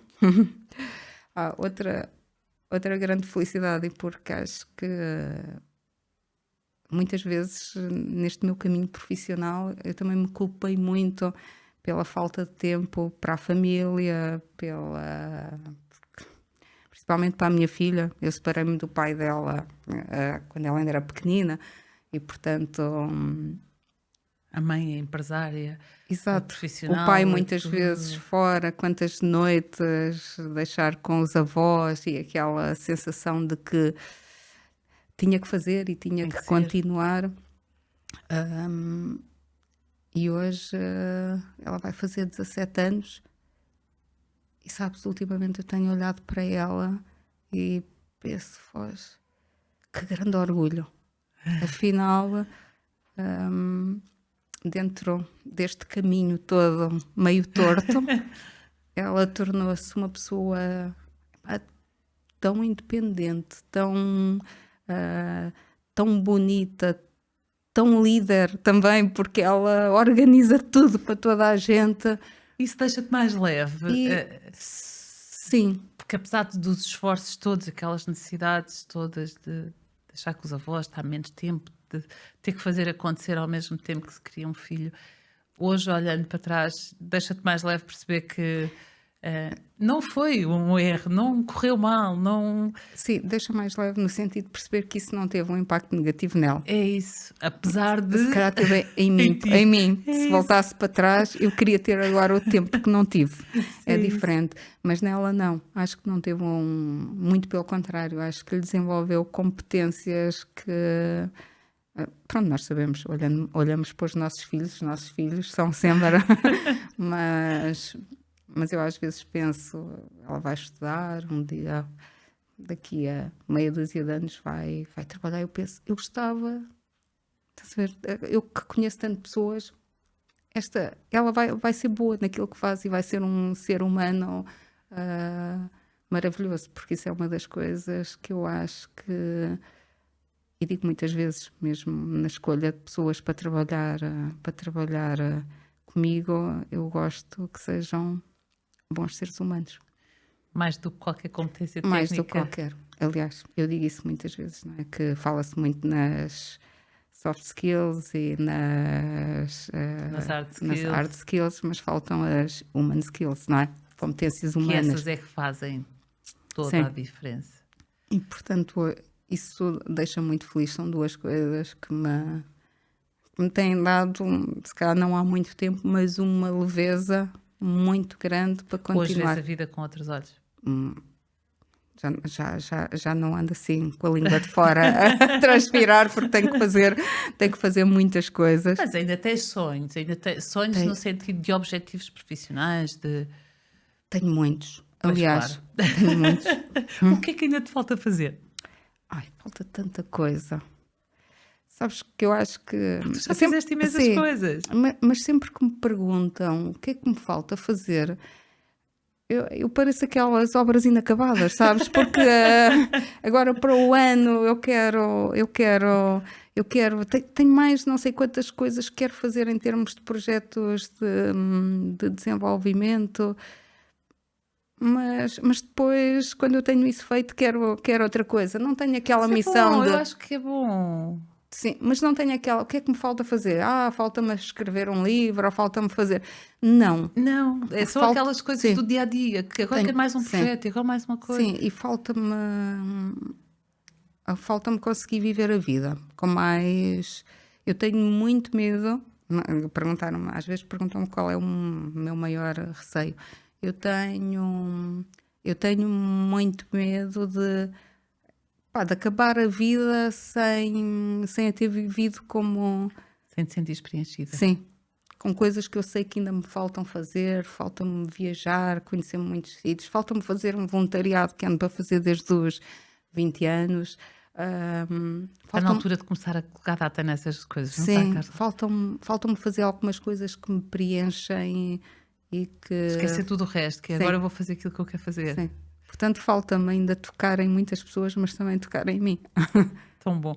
S2: Outra grande felicidade, e porque acho que muitas vezes neste meu caminho profissional eu também me culpei muito pela falta de tempo para a família, principalmente para a minha filha. Eu separei-me do pai dela quando ela ainda era pequenina e, portanto...
S1: A mãe é empresária,
S2: exato.
S1: Profissional.
S2: O pai muitas vezes fora, quantas noites deixar com os avós e aquela sensação de que tinha que fazer e tinha que continuar. E hoje ela vai fazer 17 anos e sabes, ultimamente eu tenho olhado para ela e penso, que grande orgulho. Afinal, dentro deste caminho todo meio torto, ela tornou-se uma pessoa tão independente, tão bonita, tão líder também, porque ela organiza tudo para toda a gente.
S1: Isso deixa-te mais leve.
S2: Sim.
S1: Porque apesar dos esforços todos, aquelas necessidades todas de deixar com os avós, estar menos tempo, de ter que fazer acontecer ao mesmo tempo que se cria um filho, hoje, olhando para trás, deixa-te mais leve perceber que não foi um erro, não correu mal, não...
S2: Sim, deixa mais leve no sentido de perceber que isso não teve um impacto negativo nela.
S1: É isso, apesar de...
S2: Se calhar teve em mim. Se voltasse para trás, eu queria ter agora o tempo que não tive. Sim. É diferente. Mas nela não. Acho que não teve muito pelo contrário. Acho que lhe desenvolveu competências que... Pronto, nós sabemos, olhamos para os nossos filhos são sempre... Mas eu às vezes penso, ela vai estudar, um dia, daqui a meia dúzia de anos, vai trabalhar. Eu penso, eu gostava, estás a ver? Eu que conheço tantas pessoas, ela vai ser boa naquilo que faz e vai ser um ser humano maravilhoso, porque isso é uma das coisas que eu acho que, e digo muitas vezes, mesmo na escolha de pessoas para trabalhar comigo, eu gosto que sejam bons seres humanos.
S1: Mais do que qualquer competência técnica.
S2: Mais do que qualquer. Aliás, eu digo isso muitas vezes, não é? Que fala-se muito nas soft skills e nas hard skills, mas faltam as human skills, não é? Competências humanas.
S1: Que essas é que fazem toda a diferença.
S2: E, portanto, isso deixa muito feliz. São duas coisas que me têm dado, se calhar não há muito tempo, mas uma leveza muito grande para continuar.
S1: Hoje vês a vida com outros olhos?
S2: Já não ando assim com a língua de fora a transpirar, porque tenho que fazer muitas coisas.
S1: Mas ainda tens sonhos, no sentido de objetivos profissionais, de...
S2: Tenho muitos, aliás, claro. Tenho muitos.
S1: O que é que ainda te falta fazer?
S2: Falta tanta coisa. Sabes que eu acho que...
S1: Porque tu já fizeste imensas coisas.
S2: Mas sempre que me perguntam o que é que me falta fazer, eu pareço aquelas obras inacabadas, sabes? Porque agora para o ano eu quero... Tenho mais não sei quantas coisas que quero fazer em termos de projetos de desenvolvimento... Mas depois, quando eu tenho isso feito, quero outra coisa. Não tenho aquela missão
S1: de... Eu acho que é bom.
S2: Sim, mas não tenho aquela. O que é que me falta fazer? Falta-me escrever um livro, ou falta-me fazer. Não.
S1: Não, é só
S2: Falta-
S1: aquelas coisas
S2: sim.
S1: do dia a dia, que agora quer mais um
S2: Sim.
S1: projeto, e agora mais uma coisa.
S2: Sim, e falta-me conseguir viver a vida com mais. Eu tenho muito medo. Perguntaram-me, às vezes perguntam-me qual é o meu maior receio. Eu tenho muito medo de acabar a vida sem a ter vivido como.
S1: Sem te sentir preenchida.
S2: Sim, com coisas que eu sei que ainda me faltam fazer, falta-me viajar, conhecer muitos sítios, falta-me fazer um voluntariado que ando para fazer desde os 20 anos.
S1: Está na altura de começar a colocar data nessas coisas, não
S2: Sim,
S1: está, Carla?
S2: faltam-me fazer algumas coisas que me preenchem e que.
S1: Esquecer tudo o resto, que
S2: Sim.
S1: agora eu vou fazer aquilo que eu quero fazer.
S2: Sim. Portanto, falta-me ainda tocar em muitas pessoas, mas também tocar em mim.
S1: Tão bom.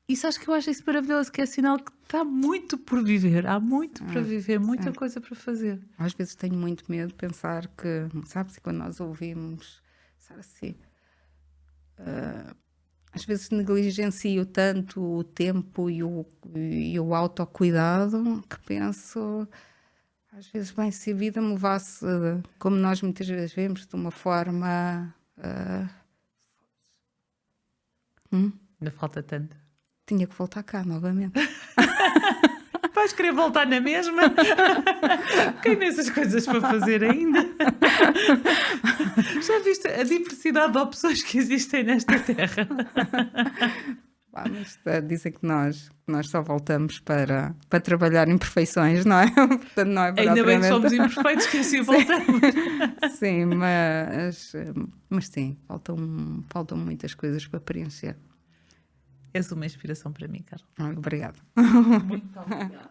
S1: Isso acho que eu acho isso maravilhoso, que é sinal que está muito por viver, há muito para viver, muita coisa para fazer.
S2: Às vezes tenho muito medo de pensar que, sabes, quando nós ouvimos, sabe assim, às vezes negligencio tanto o tempo e o autocuidado que penso, às vezes, bem, se a vida me levasse, como nós muitas vezes vemos, de uma forma.
S1: Ainda falta tanto.
S2: Tinha que voltar cá novamente.
S1: Vais querer voltar na mesma? Tem essas coisas para fazer ainda? Já viste a diversidade de opções que existem nesta terra?
S2: Mas dizem que nós só voltamos para trabalhar imperfeições, não é? Portanto, não é
S1: Ainda bem que
S2: propriamente-
S1: somos imperfeitos, que assim voltamos.
S2: Sim, mas sim, faltam muitas coisas para preencher.
S1: És uma inspiração para mim, Carla.
S2: Obrigada.
S1: Muito obrigada.